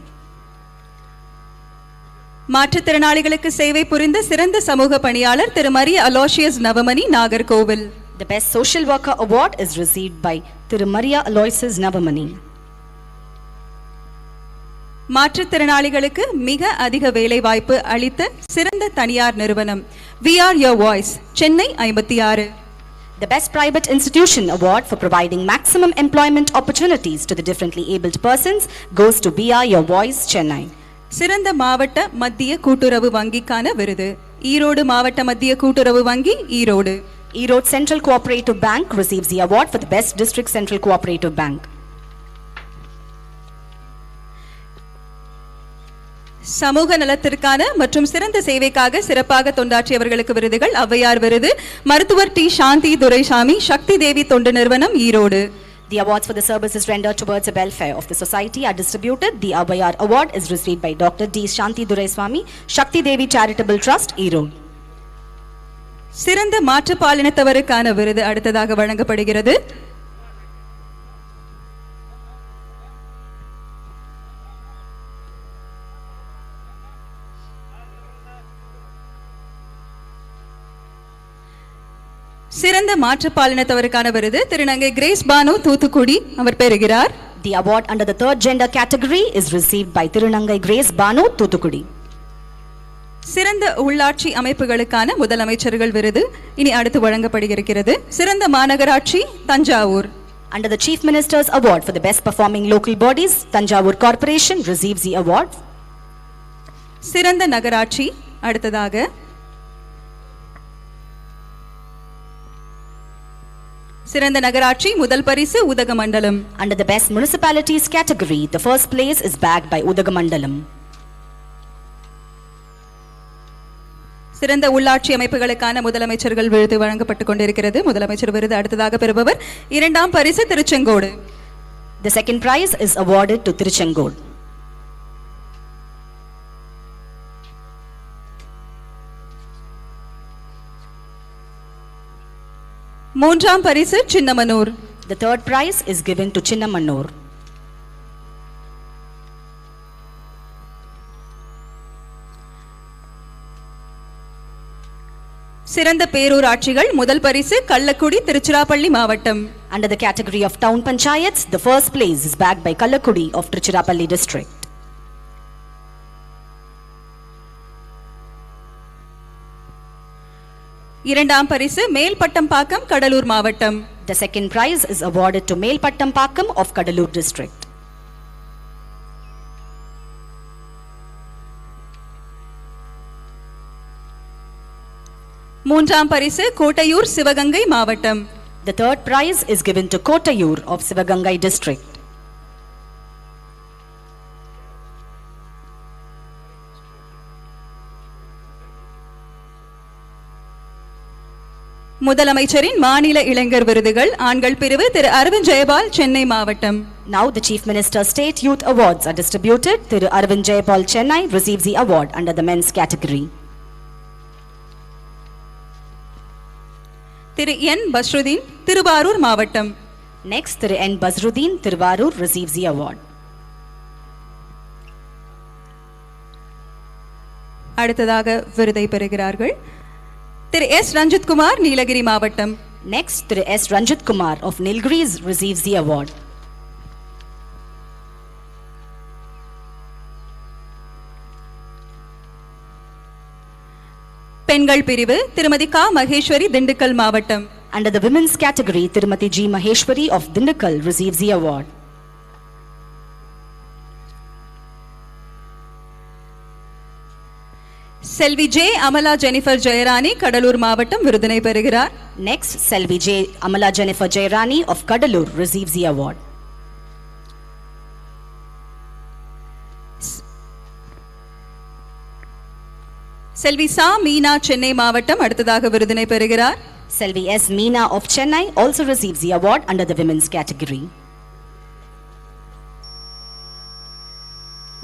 மாற்றுத்திறனாளிகளுக்கு சேவை புரிந்த சிறந்த சமூக பணியாளர் திரு Maria Aloysius Navamani Nagercoil. The best social worker award is received by Thiru Maria Aloysius Navamani. மாற்றுத்திறனாளிகளுக்கு மிக அதிக வேலை வாய்ப்பு அளித்த சிறந்த தனியார் நிறுவனம் We Are Your Voice Chennai 56. The best private institution award for providing maximum employment opportunities to the differently abled persons goes to We Are Your Voice Chennai. சிறந்த மாவட்ட மத்திய கூட்டுறவு வங்கிக்கான விருது ஈரோடு மாவட்ட மத்திய கூட்டுறவு வங்கி Erode. Erode Central Cooperative Bank receives the award for the best district central cooperative bank. சமூக நலத்திற்கான மற்றும் சிறந்த சேவைக்காக சிறப்பாக தொண்டாற்றியவர்களுக்கு விருதுகள் ஔவையார் விருது மருத்துவர் டி சாந்தி துரைசாமி சக்தி தேவி தொண்டு நிறுவனம் Erode. The awards for the services rendered towards the welfare of the society are distributed. The Avayar award is received by Dr. D. Shanti Duraiswamy, Shakti Devi Charitable Trust, Erode. சிறந்த மாற்றுப்பாலினத்தவருக்கான விருது அடுத்ததாக வழங்கப்படுகிறது. சிறந்த மாற்றுப்பாலினத்தவருக்கான விருது திருநங்கை கிரேஸ் பானு தூத்துக்குடி அவர் பெறுகிறார். The award under the third gender category is received by Tirunangai Grace Banu Thoothukudi. சிறந்த உள்ளாட்சி அமைப்புகளுக்கான முதலமைச்சர்கள் விருது இனி அடுத்து வழங்கப்படுகிறது. சிறந்த மாநகராட்சி Thanjavur. Under the Chief Minister's award for the best performing local bodies, Tanjavur Corporation receives the award. சிறந்த நகராட்சி அடுத்ததாக சிறந்த நகராட்சி முதல் பரிசு Udhagamandalam. Under the best municipalities category, the first place is bagged by Udagamandalam. சிறந்த உள்ளாட்சி அமைப்புகளுக்கான முதலமைச்சர்கள் விருது வழங்கப்பட்டுக் கொண்டிருக்கிறது. முதலமைச்சர் விருது அடுத்ததாக பெறுபவர் இரண்டாம் பரிசு Tiruchengode. The second prize is awarded to Tiruchengode. மூன்றாம் பரிசு Chinnamanur. The third prize is given to Chinnamanur. சிறந்த பேரூராட்சிகள் முதல் பரிசு கள்ளக்குடி திருச்சிராப்பள்ளி மாவட்டம். Under the category of town panchayats, the first place is bagged by Kallakudi of Trichirappalli district. இரண்டாம் பரிசு மேல்பட்டம்பாக்கம் கடலூர் மாவட்டம். The second prize is awarded to Melpattam of Kadalur district. மூன்றாம் பரிசு கோட்டையூர் சிவகங்கை மாவட்டம். The third prize is given to Kottayur of Sivagangai district. முதலமைச்சரின் மாநில இளைஞர் விருதுகள் ஆண்கள் பிரிவு திரு அரவிந்த் ஜெயபால் சென்னை மாவட்டம். Now the Chief Minister's State Youth Awards are distributed. Thiru Arvind Jayapal Chennai receives the award under the men's category. திரு என் பஸ்ருதீன் திருவாரூர் மாவட்டம். Next, Thiru N. Bazruddin Tiruvarur receives the award. அடுத்ததாக விருதை பெறுகிறார்கள் திரு எஸ் ரஞ்சித் குமார் நீலகிரி மாவட்டம். Next, Thiru S. Ranjit Kumar of Nilgiris receives the award. பெண்கள் பிரிவு திருமதி கா மகேஸ்வரி திண்டுக்கல் மாவட்டம். Under the women's category, Tirumati G. Maheshwari of Dindukal receives the award. Selvi J Amala Jennifer Jayarani Cuddalore மாவட்டம் விருதினை பெறுகிறார். Next, Selvi J. Amala Jennifer Jairani of Kadalur receives the award. செல்வி சா மீனா சென்னை மாவட்டம் அடுத்ததாக விருதினை பெறுகிறார். Selvi S. Meena of Chennai also receives the award under the women's category.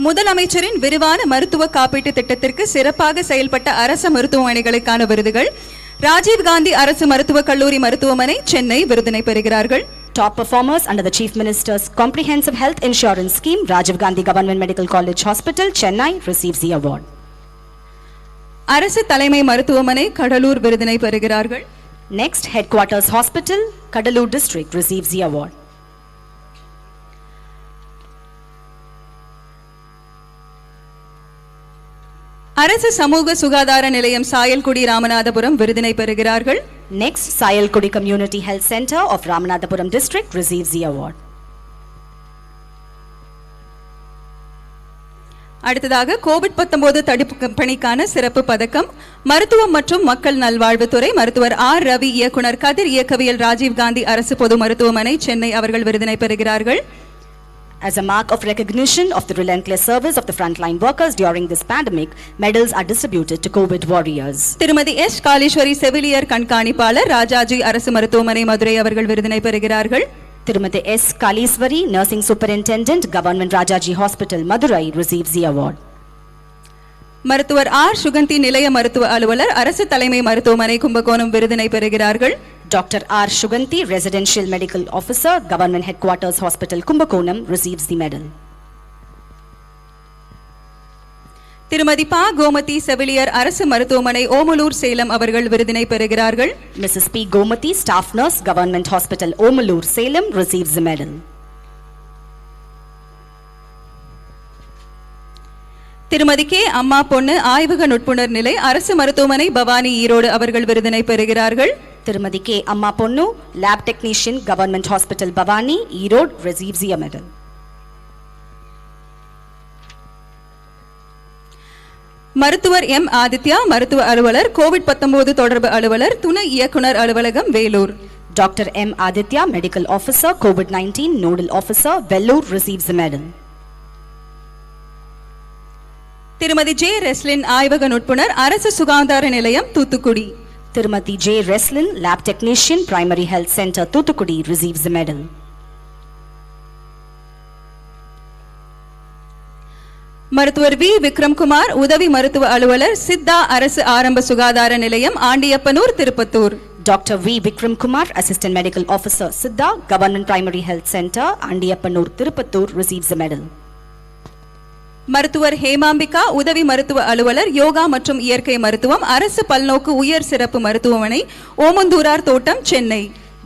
முதலமைச்சரின் விரிவான மருத்துவ காப்பீட்டு திட்டத்திற்கு சிறப்பாக செயல்பட்ட அரசு மருத்துவமனைகளுக்கான விருதுகள். ராஜீவ்காந்தி அரசு மருத்துவக் கல்லூரி மருத்துவமனை சென்னை விருதினை பெறுகிறார்கள். Top performers under the Chief Minister's Comprehensive Health Insurance Scheme, Rajiv Gandhi Government Medical College Hospital, Chennai receives the award. அரசு தலைமை மருத்துவமனை கடலூர் விருதினை பெறுகிறார்கள். Next, Headquarters Hospital, Kadalur District receives the award. அரசு சமூக சுகாதார நிலையம் சாயல்குடி ராமநாதபுரம் விருதினை பெறுகிறார்கள். Next, Sayalkudi Community Health Center of Ramanathapuram District receives the award. அடுத்ததாக கோவிட்-19 தடுப்பு பணிக்கான சிறப்பு பதக்கம் மருத்துவம் மற்றும் மக்கள் நல்வாழ்வுத்துறை மருத்துவர் ஆர் ரவி இயக்குனர் கதிர் இயக்கவியல் ராஜீவ்காந்தி அரசு பொது மருத்துவமனை சென்னை அவர்கள் விருதினை பெறுகிறார்கள். As a mark of recognition of the relentless service of the frontline workers during this pandemic, medals are distributed to COVID warriors. திருமதி எஸ் காளீஸ்வரி செவிலியர் கண்காணிப்பாளர் ராஜாஜி அரசு மருத்துவமனை மதுரை அவர்கள் விருதினை பெறுகிறார்கள். Tirumati S. Kaliswari, Nursing Superintendent, Government Rajaji Hospital, Madurai, receives the award. மருத்துவர் ஆர் சுகந்தி நிலைய மருத்துவ அலுவலர் அரசு தலைமை மருத்துவமனை கும்பகோணம் விருதினை பெறுகிறார்கள். Dr. R. Shuganti, Residential Medical Officer, Government Headquarters Hospital, Kumbakonam, receives the medal. திருமதி பா கோமதி செவிலியர் அரசு மருத்துவமனை ஓமலூர் சேலம் அவர்கள் விருதினை பெறுகிறார்கள். Mrs. P. Gomati, Staff Nurse, Government Hospital, Omalur, Salem, receives the medal. திருமதி கே அம்மா பொண்ணு ஆய்வக நுட்புணர் நிலை அரசு மருத்துவமனை பவானி ஈரோடு அவர்கள் விருதினை பெறுகிறார்கள். Tirumati K. Amma Ponnu, Lab Technician, Government Hospital, Bhavani, Erode, receives the medal. மருத்துவர் எம் ஆதித்யா மருத்துவ அலுவலர் கோவிட்-19 தொடர்பு அலுவலர் துணை இயக்குனர் அலுவலகம் Vellore. Dr. M. Aditya, Medical Officer, COVID-19 Nodal Officer, Vellore, receives the medal. திருமதி ஜே ரெஸ்லின் ஆய்வக நுட்புணர் அரசு சுகாதார நிலையம் Thoothukudi. Tirumati J. Reslin, Lab Technician, Primary Health Center, Thuthukudi, receives the medal. மருத்துவர் வி விக்ரம்குமார் உதவி மருத்துவ அலுவலர் சித்தா அரசு ஆரம்ப சுகாதார நிலையம் Andiyappanur Tirupattur. Dr. V. Vikram Kumar, Assistant Medical Officer, Siddha, Government Primary Health Center, Andiyappanur, Tirupattur, receives the medal. மருத்துவர் ஹேமாம்பிகா உதவி மருத்துவ அலுவலர் யோகா மற்றும் இயற்கை மருத்துவம் அரசு பல்நோக்கு உயர் சிறப்பு மருத்துவமனை ஓமந்தூரார் தோட்டம் Chennai.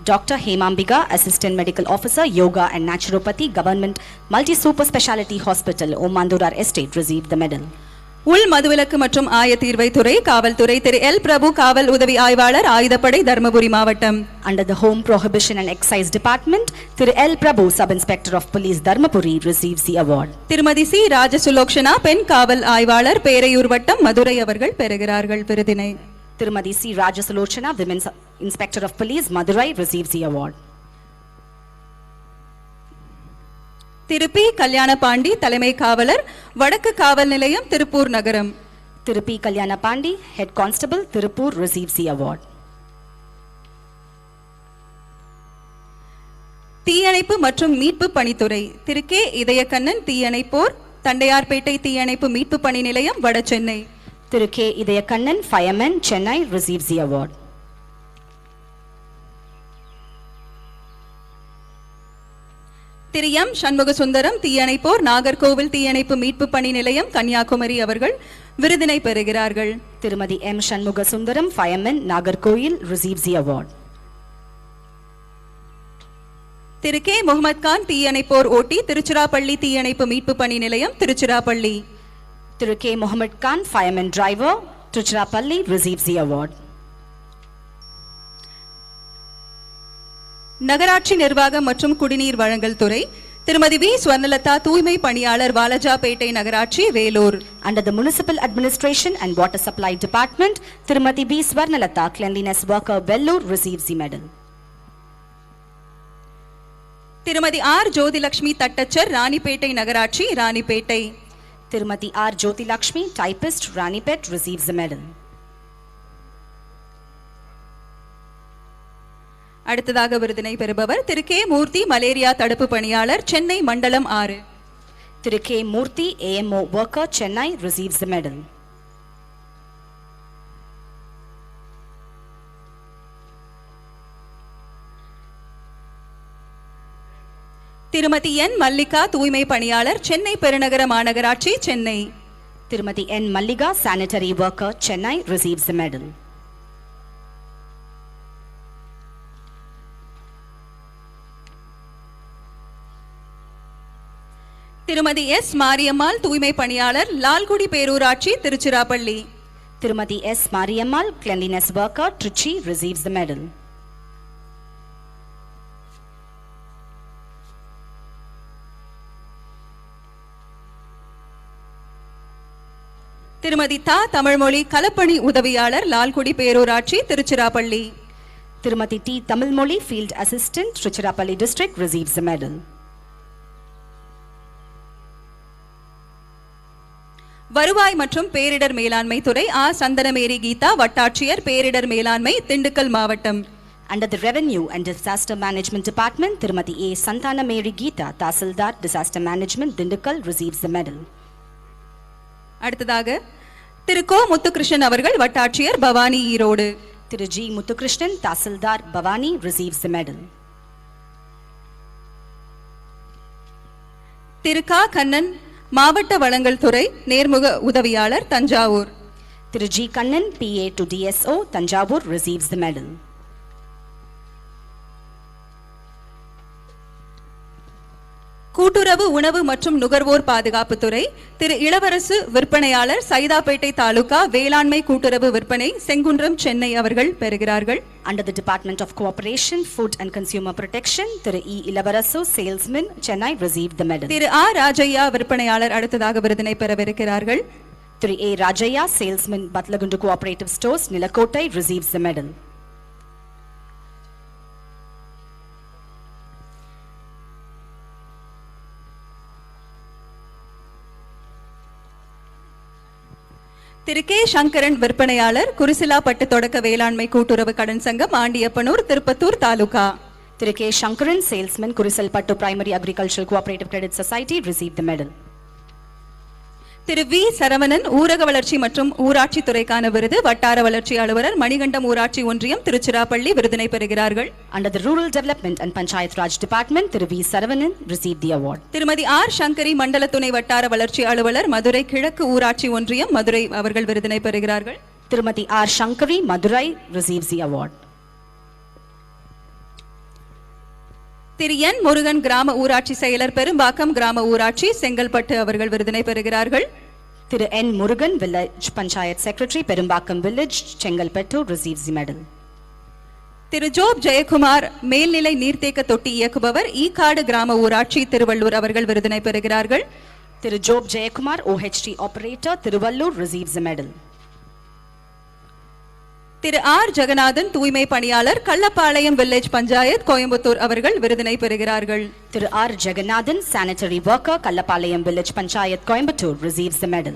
Dr. Hemambika, Assistant Medical Officer, Yoga and Naturopathy, Government Multi-Super Speciality Hospital, Omandurar Estate, received the medal. உள் மதுவிலக்கு மற்றும் ஆயத்தீர்வை துறை காவல்துறை திரு எல் பிரபு காவல் உதவி ஆய்வாளர் ஆயுதப்படை தர்மபுரி மாவட்டம். Under the Home Prohibition and Excise Department, Thiru L Prabhu, Sub-Inspector of Police, Dharmapuri, receives the award. திருமதி சி ராஜசுலோக்ஷனா பெண் காவல் ஆய்வாளர் பேரையூர் வட்டம் மதுரை அவர்கள் பெறுகிறார்கள் விருதினை. Tirumati C. Rajasalochana, Women's Inspector of Police, Madurai, receives the award. திருப்பி கல்யாண பாண்டி தலைமை காவலர் வடக்கு காவல் நிலையம் திருப்பூர் நகரம். Tiruppi Kalyana Pandi, Head Constable, Tirupur, receives the award. தீயணைப்பு மற்றும் மீட்பு பணித்துறை திரு கே இதயக்கண்ணன் தீயணைப்போர் தண்டையார்பேட்டை தீயணைப்பு மீட்பு பணி நிலையம் வட Chennai. Thiru K. Idayakannan, Fireman, Chennai, receives the award. திரு எம் சண்முகசுந்தரம் தீயணைப்போர் நாகர்கோவில் தீயணைப்பு மீட்பு பணி நிலையம் கன்னியாகுமரி அவர்கள் விருதினை பெறுகிறார்கள். Tirumati M. Shanmugasundaram, Fireman, Nagarkoil, receives the award. திரு கே முகமது கான் தீயணைப்போர் ஓட்டி திருச்சிராப்பள்ளி தீயணைப்பு மீட்பு பணி நிலையம் Tiruchirappalli. Thiru K. Muhammad Khan, Fireman Driver, Tiruchirappalli, receives the award. நகராட்சி நிர்வாகம் மற்றும் குடிநீர் வழங்கல் துறை திருமதி வி ஸ்வர்ணலதா தூய்மை பணியாளர் வாலஜாபேட்டை நகராட்சி Vellore. Under the Municipal Administration and Water Supply Department, Tirumati B. Swarnalatha, Cleanliness Worker, Vellore, receives the medal. திருமதி ஆர் ஜோதிலட்சுமி தட்டச்சர் ராணிப்பேட்டை நகராட்சி Ranipet. Tirumati R. Jyoti Lakshmi, typist, Ranipet, receives the medal. அடுத்ததாக விருதினை பெறுபவர் திரு கே மூர்த்தி, மலேரியா தடுப்பு பணியாளர், சென்னை மண்டலம் 6. Thiru K. Murthy, AMO worker, Chennai, receives the medal. திருமதி என் மல்லிகா, தூய்மை பணியாளர், சென்னை பெருநகர மாநகராட்சி, Chennai. Tirumati N. Malliga, sanitary worker, Chennai, receives the medal. திருமதி எஸ் மாரியம்மாள், தூய்மை பணியாளர், லால்குடி பேரூராட்சி, Tiruchirappalli. Tirumati S. Mariammal, cleanliness worker, Trichy, receives the medal. திருமதி தா தமிழ்மொழி, களப்பணி உதவியாளர், லால்குடி பேரூராட்சி, Tiruchirappalli. Tirumati T. Tamilmoli, field assistant, Trichirappalli district, receives the medal. வருவாய் மற்றும் பேரிடர் மேலாண்மை துறை ஆ. சந்தனமேரி கீதா, வட்டாட்சியர், பேரிடர் மேலாண்மை, திண்டுக்கல் மாவட்டம். Under the Revenue and Disaster Management Department, Tirumati A. Santana Mary Geeta, Tahsildar, Disaster Management, Dindikkal, receives the medal. அடுத்ததாக திரு கோ முத்துகிருஷ்ணன் அவர்கள், வட்டாட்சியர், Bhavani, Erode. Thiru G. Muthukrishnan, Tahsildar, Bhavani, receives the medal. திரு கா கண்ணன், மாவட்ட வளங்கள் துறை நேர்முக உதவியாளர், Thanjavur. Thiru G. Kannan, PA to DSO, Tanjavur, receives the medal. கூட்டுறவு உணவு மற்றும் நுகர்வோர் பாதுகாப்பு துறை திரு இளவரசு, விற்பனையாளர், சைதாப்பேட்டை தாலுகா வேளாண்மை கூட்டுறவு விற்பனை, செங்குன்றம், சென்னை அவர்கள் பெறுகிறார்கள். Under the Department of Cooperation, Food and Consumer Protection, Thiru E. Ilavarasu, salesman, Chennai, received the medal. திரு ஆ. ராஜையா, விற்பனையாளர், அடுத்ததாக விருதினை பெறவிருக்கிறார்கள். Thiru A. Rajaya, salesman, Batlagundu Cooperative Stores, Nilakottai, receives the medal. Thiru K. Shankaran, விற்பனையாளர், குருசிலாப்பட்டு தொடக்க வேளாண்மை கூட்டுறவு கடன் சங்கம், Andiyappanur, Tirupattur taluka. Thiru K. Shankaran, salesman, Kurisalpattu Primary Agricultural Cooperative Credit Society, received the medal. Thiru V. Saravanan, ஊரக வளர்ச்சி மற்றும் ஊராட்சி துறைக்கான விருது, வட்டார வளர்ச்சி அலுவலர், மணிகண்டம் ஊராட்சி ஒன்றியம், திருச்சிராப்பள்ளி, விருதினை பெறுகிறார்கள். Under the Rural Development and Panchayat Raj Department, Thiru V. Saravanan, received the award. திருமதி ஆர். சங்கரி, மண்டல துணை வட்டார வளர்ச்சி அலுவலர், மதுரை கிழக்கு ஊராட்சி ஒன்றியம், மதுரை அவர்கள் விருதினை பெறுகிறார்கள். Tirumati R. Shankari, Madurai, receives the award. திரு என். முருகன், கிராம ஊராட்சி செயலர், பெரும்பாக்கம் கிராம ஊராட்சி, செங்கல்பட்டு அவர்கள் விருதினை பெறுகிறார்கள். Thiru N. Murugan, Village Panchayat Secretary, Perumbakam Village, Chengalpattu, receives the medal. திரு ஜோப் ஜெயக்குமார், மேல்நிலை நீர்த்தேக்க தொட்டி இயக்குபவர், ஈக்காடு கிராம ஊராட்சி, திருவள்ளூர் அவர்கள் விருதினை பெறுகிறார்கள். Thiru Job Jayakumar, OHT operator, Tiruvallur, receives the medal. Thiru R. Jeganathan, தூய்மை பணியாளர், கள்ளப்பாளையம் வில்லேஜ் பஞ்சாயத், கோயம்புத்தூர் அவர்கள் விருதினை பெறுகிறார்கள். Thiru R. Jagannathan, sanitary worker, Kallapalayam Village Panchayat, Coimbatore, receives the medal.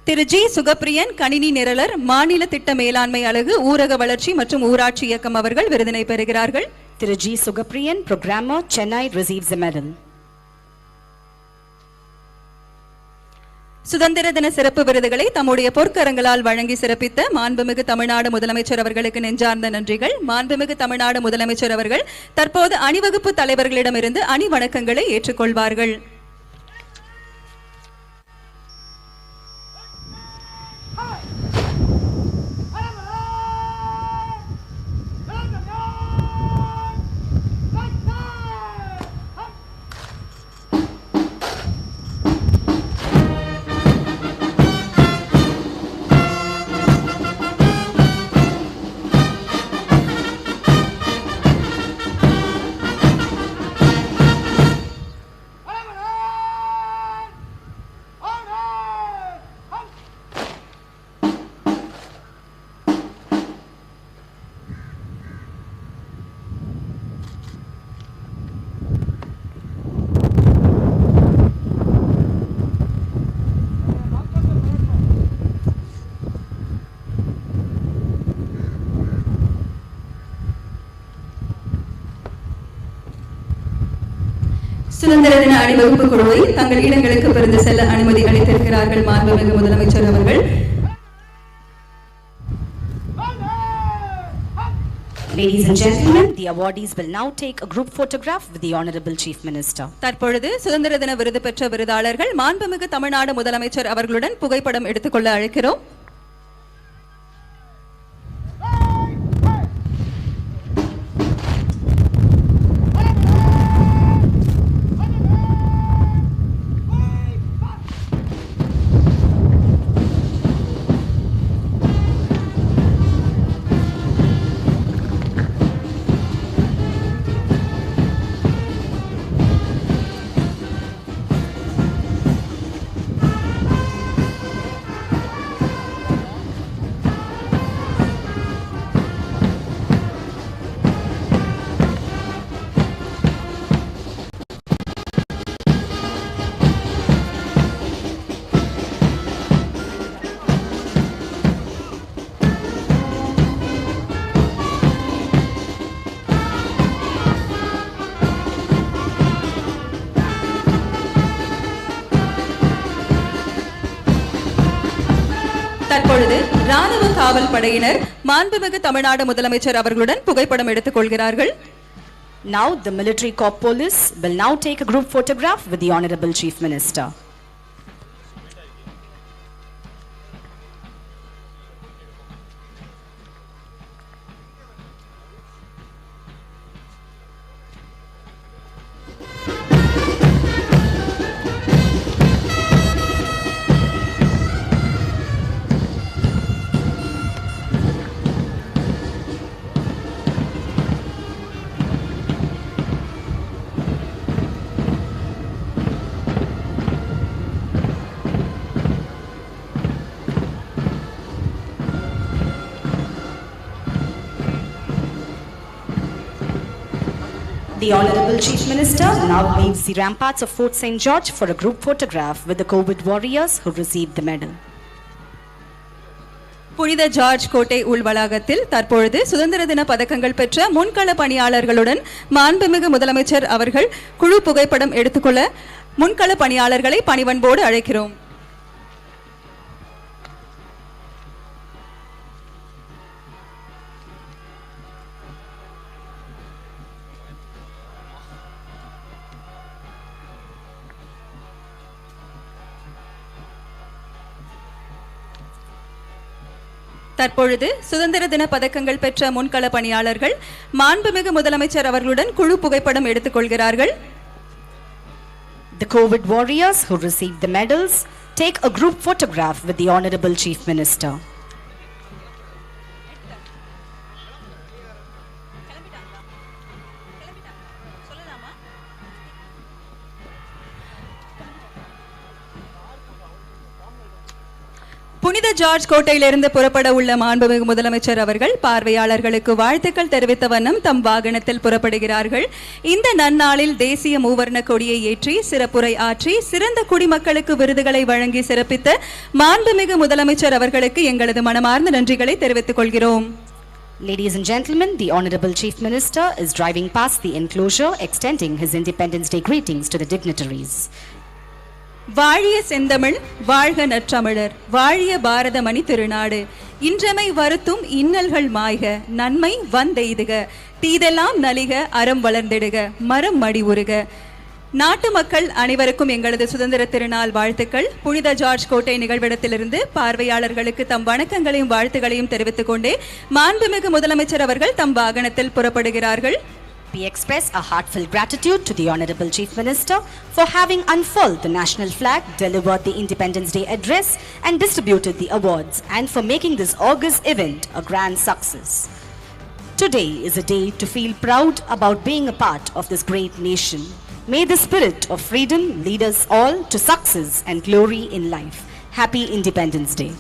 திரு ஜி. சுகப்பிரியன், கணினி நிரலர், மாநில திட்ட மேலாண்மை அலகு, ஊரக வளர்ச்சி மற்றும் ஊராட்சி இயக்கம் அவர்கள் விருதினை பெறுகிறார்கள். Thiru G. Sugapriyan, programmer, Chennai, receives the medal. சுதந்திர தின சிறப்பு விருதுகளை தம்முடைய பொற்கரங்களால் வழங்கி சிறப்பித்த மாண்புமிகு தமிழ்நாடு முதலமைச்சர் அவர்களுக்கு நெஞ்சார்ந்த நன்றிகள். மாண்புமிகு தமிழ்நாடு முதலமைச்சர் அவர்கள் தற்போது அணிவகுப்பு தலைவர்களிடமிருந்து அணி வணக்கங்களை ஏற்றுக்கொள்வார்கள். சுதந்திர தின அணிவகுப்பு குழுவை தங்கள் இடங்களுக்கு பிறந்து செல்ல அனுமதி அளித்திருக்கிறார்கள் மாண்புமிகு முதலமைச்சர் அவர்கள். Ladies and gentlemen, the awardees will now take a group photograph with the Honorable Chief Minister. தற்பொழுது சுதந்திர தின விருது பெற்ற விருதாளர்கள் மாண்புமிகு தமிழ்நாடு முதலமைச்சர் அவர்களுடன் புகைப்படம் எடுத்துக்கொள்ள அழைக்கிறோம். தற்பொழுது ராணுவ காவல் படையினர் மாண்புமிகு தமிழ்நாடு முதலமைச்சர் அவர்களுடன் புகைப்படம் எடுத்துக் கொள்கிறார்கள். Now the military corps police will now take a group photograph with the Honorable Chief Minister. The Honorable Chief Minister now leaves the ramparts of Fort St. George for a group photograph with the COVID warriors who received the medal. புனித ஜார்ஜ் கோட்டை உள்வளாகத்தில் தற்பொழுது சுதந்திர தின பதக்கங்கள் பெற்ற முன்கள பணியாளர்களுடன் மாண்புமிகு முதலமைச்சர் அவர்கள் குழு புகைப்படம் எடுத்துக்கொள்ள முன்கள பணியாளர்களை பணிவன்போடு அழைக்கிறோம். தற்பொழுது சுதந்திர தின பதக்கங்கள் பெற்ற முன்கள பணியாளர்கள் மாண்புமிகு முதலமைச்சர் அவர்களுடன் குழு புகைப்படம் எடுத்துக் கொள்கிறார்கள். The COVID warriors who received the medals take a group photograph with the Honorable Chief Minister. புனித ஜார்ஜ் கோட்டையிலிருந்து புறப்பட உள்ள மாண்புமிகு முதலமைச்சர் அவர்கள் பார்வையாளர்களுக்கு வாழ்த்துக்கள் தெரிவித்த வண்ணம் தம் வாகனத்தில் புறப்படுகிறார்கள். இந்த நன்னாளில் தேசிய மூவர்ண கொடியை ஏற்றி சிறப்புரை ஆற்றி சிறந்த குடிமக்களுக்கு விருதுகளை வழங்கி சிறப்பித்த மாண்புமிகு முதலமைச்சர் அவர்களுக்கு எங்களது மனமார்ந்த நன்றிகளை தெரிவித்துக் கொள்கிறோம். Ladies and gentlemen, the Honorable Chief Minister is driving past the enclosure, extending his Independence Day greetings to the dignitaries. வாழிய செந்தமிழ் வாழ்க நற்றமிழர் வாழிய பாரத மணி திருநாடு இன்றமை வருத்தும் இன்னல்கள் மாய்க நன்மை வந்தெய்துக தீதெல்லாம் நலிக அறம் வளர்ந்திடுக மரம் மடி உருக. நாட்டு மக்கள் அனைவருக்கும் எங்களது சுதந்திர திருநாள் வாழ்த்துக்கள். புனித ஜார்ஜ் கோட்டை நிகழ்விடத்திலிருந்து பார்வையாளர்களுக்கு தம் வணக்கங்களையும் வாழ்த்துக்களையும் தெரிவித்துக் கொண்டே மாண்புமிகு முதலமைச்சர் அவர்கள் தம் வாகனத்தில் புறப்படுகிறார்கள். We express a heartfelt gratitude to the Honorable Chief Minister for having unfurled the national flag, delivered the Independence Day address and distributed the awards, and for making this august event a grand success. Today is a day to feel proud about being a part of this great nation. May the spirit of freedom lead us all to success and glory in life. Happy Independence Day.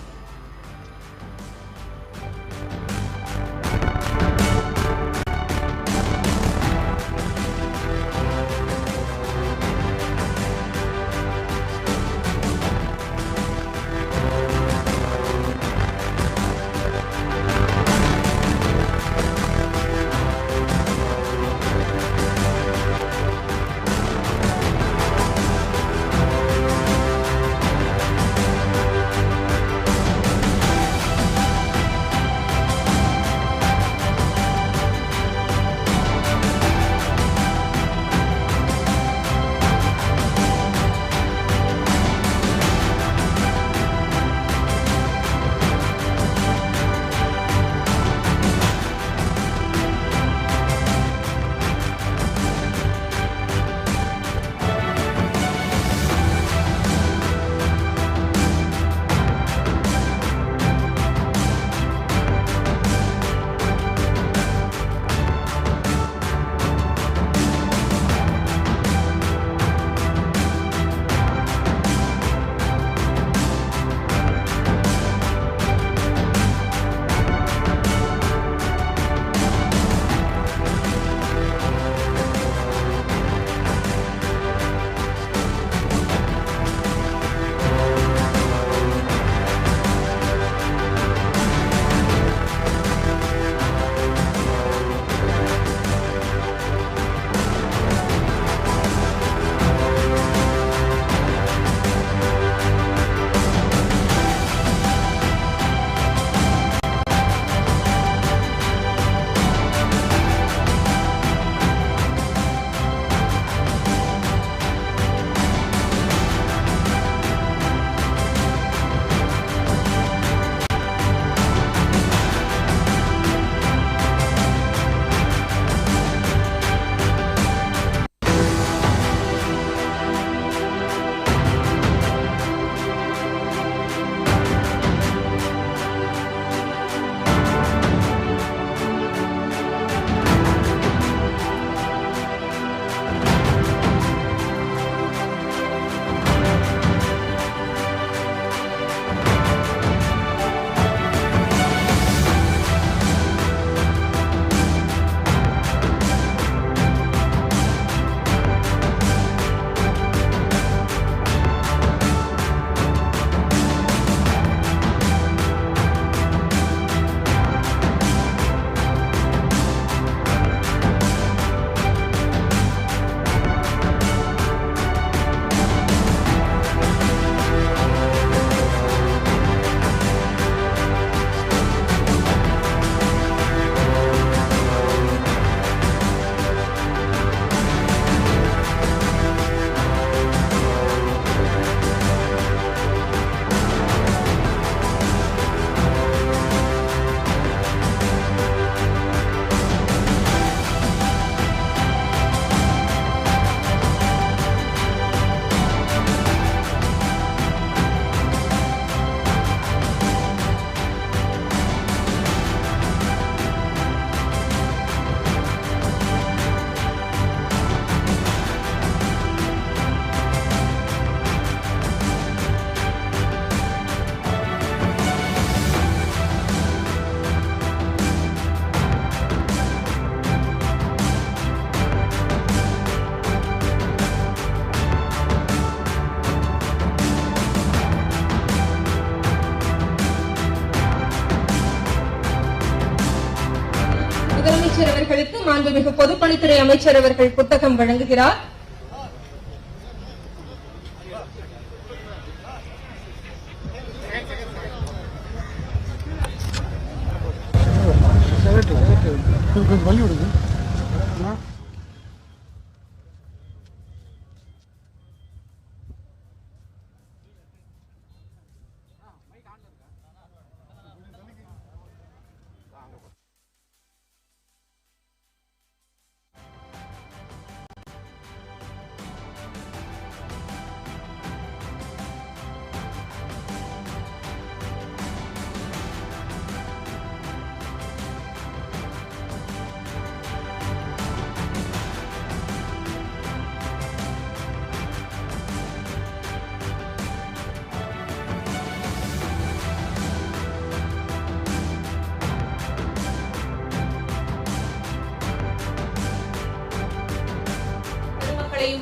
முதலமைச்சர் அவர்களுக்கு மாண்புமிகு பொதுப்பணித்துறை அமைச்சர் அவர்கள் புத்தகம் வழங்குகிறார்.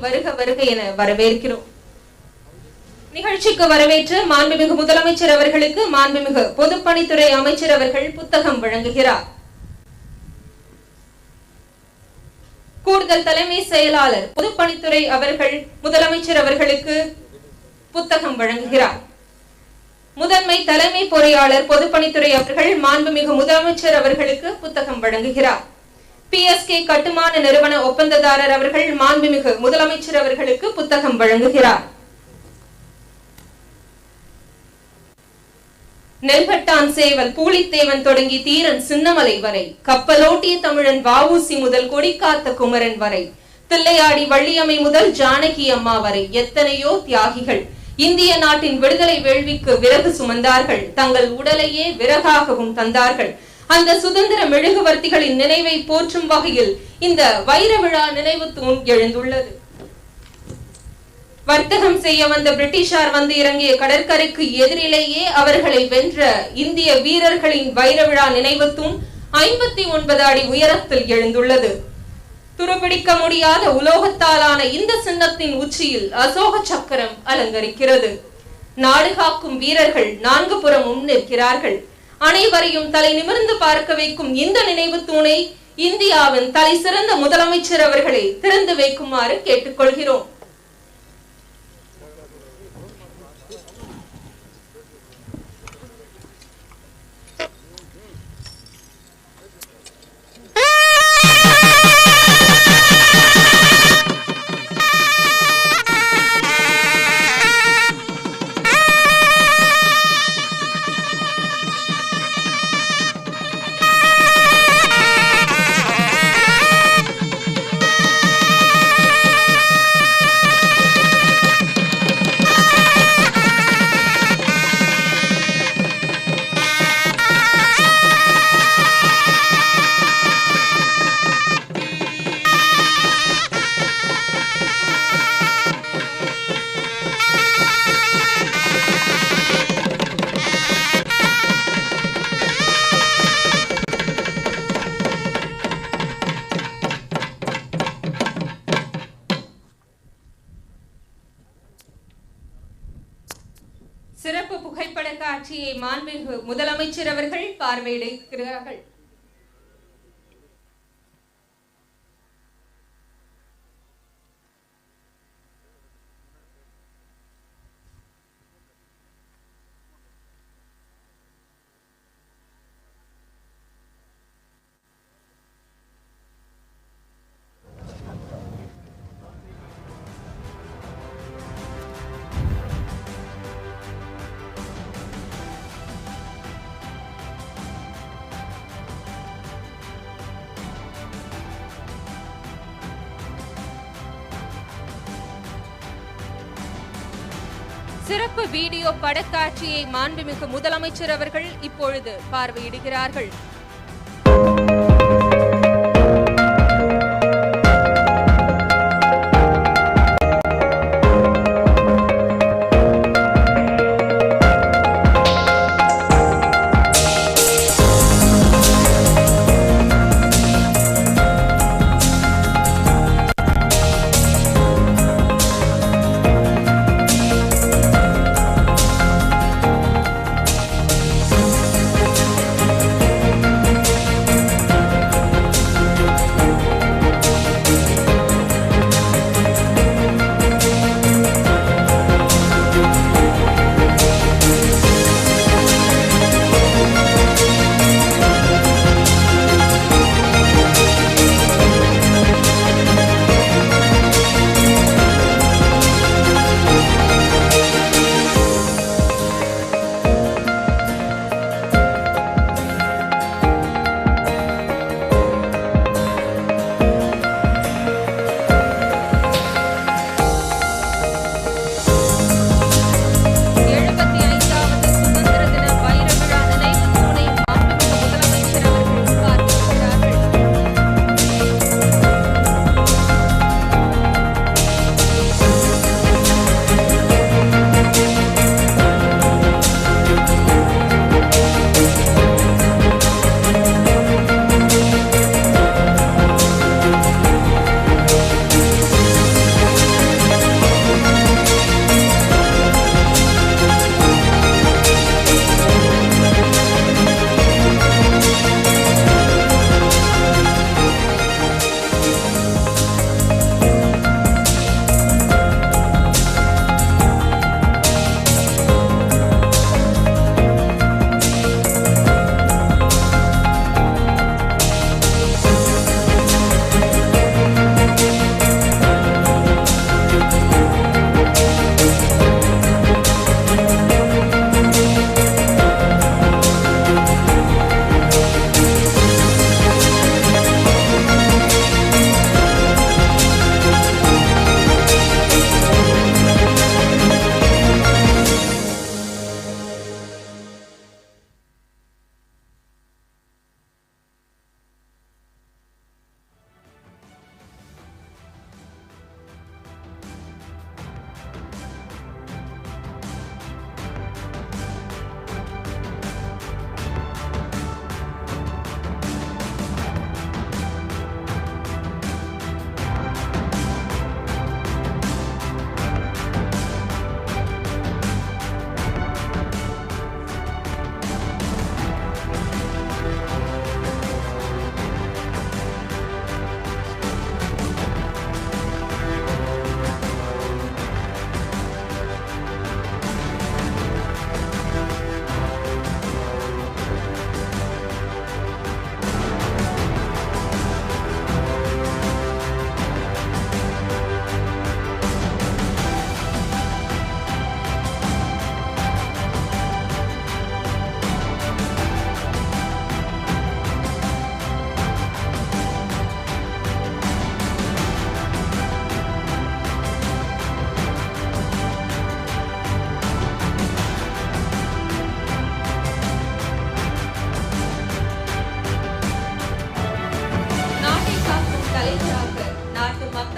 வருக வருக என வரவேற்கிறோம். நிகழ்ச்சிக்கு வரவேற்று மாண்புமிகு முதலமைச்சர் அவர்களுக்கு மாண்புமிகு பொதுப்பணித்துறை அமைச்சர் அவர்கள் புத்தகம் வழங்குகிறார். கூடுதல் தலைமை செயலாளர் பொதுப்பணித்துறை அவர்கள் முதலமைச்சர் அவர்களுக்கு புத்தகம் வழங்குகிறார். முதன்மை தலைமை பொறியாளர் பொதுப்பணித்துறை அவர்கள் மாண்புமிகு முதலமைச்சர் அவர்களுக்கு புத்தகம் வழங்குகிறார். PSK கட்டுமான நிறுவன ஒப்பந்ததாரர் அவர்கள் மாண்புமிகு முதலமைச்சர் அவர்களுக்கு புத்தகம் வழங்குகிறார். நெல்பட்டான் சேவல் பூலித்தேவன் தொடங்கி தீரன் சின்னமலை வரை, கப்பலோட்டிய தமிழன் வஉசி முதல் கொடிக்காத்த குமரன் வரை, தில்லையாடி வள்ளியம்மை முதல் ஜானகி அம்மா வரை எத்தனையோ தியாகிகள் இந்திய நாட்டின் விடுதலை வேள்விக்கு விறகு சுமந்தார்கள். தங்கள் உடலையே விறகாகவும் தந்தார்கள். அந்த சுதந்திர மெழுகுவர்த்திகளின் நினைவை போற்றும் வகையில் இந்த வைர விழா நினைவு தூண் எழுந்துள்ளது. வர்த்தகம் செய்ய வந்த பிரிட்டிஷார் வந்து இறங்கிய கடற்கரைக்கு எதிரிலேயே அவர்களை வென்ற இந்திய வீரர்களின் வைர விழா நினைவு தூண் 59 அடி உயரத்தில் எழுந்துள்ளது. துருப்பிடிக்க முடியாத உலோகத்தாலான இந்த சின்னத்தின் உச்சியில் அசோக சக்கரம் அலங்கரிக்கிறது. நாடு காக்கும் வீரர்கள் 4 புறமும் நிற்கிறார்கள். அனைவரையும் தலை நிமிர்ந்து பார்க்க வைக்கும் இந்த நினைவு தூணை இந்தியாவின் தலை சிறந்த முதலமைச்சர் அவர்களை திறந்து வைக்குமாறு கேட்டுக்கொள்கிறோம். சிறப்பு புகைப்பட காட்சியை மாண்புமிகு முதலமைச்சர் அவர்கள் பார்வையிடுகிறார்கள். சிறப்பு வீடியோ படக்காட்சியை மாண்புமிகு முதலமைச்சர் அவர்கள் இப்பொழுது பார்வையிடுகிறார்கள்.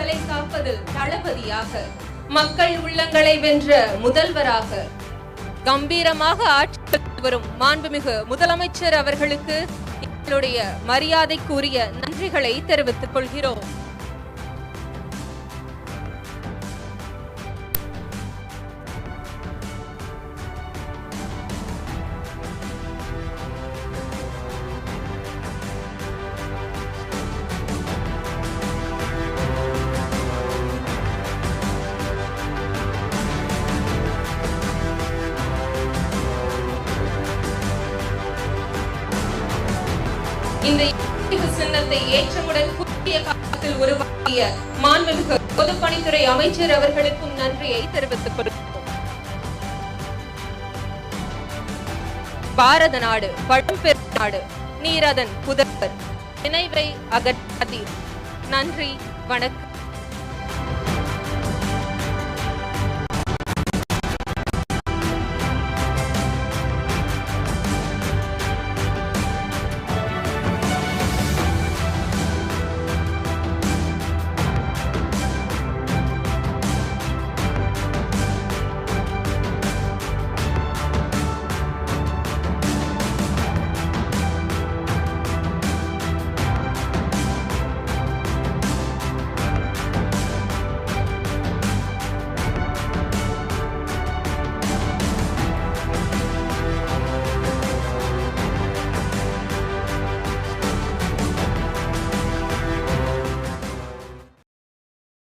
உரிமைகளை காப்பதில் தளபதியாக, மக்கள் உள்ளங்களை வென்ற முதல்வராக கம்பீரமாக ஆட்சி வரும் மாண்புமிகு முதலமைச்சர் அவர்களுக்கு எங்களுடைய மரியாதைக்குரிய நன்றிகளை தெரிவித்துக் கொள்கிறோம். இந்த சின்னத்தை ஏற்றமுடன் குறுகிய காலத்தில் உருவாக்கிய மாண்புமிகு பொதுப்பணித்துறை அமைச்சர் அவர்களுக்கும் நன்றியை தெரிவித்துக் கொள்கிறோம். பாரத நாடு பழம்பெரும் நாடு, நீர் அதன் புதல்வர், நினைவை அகற்றாதீர். நன்றி, வணக்கம்.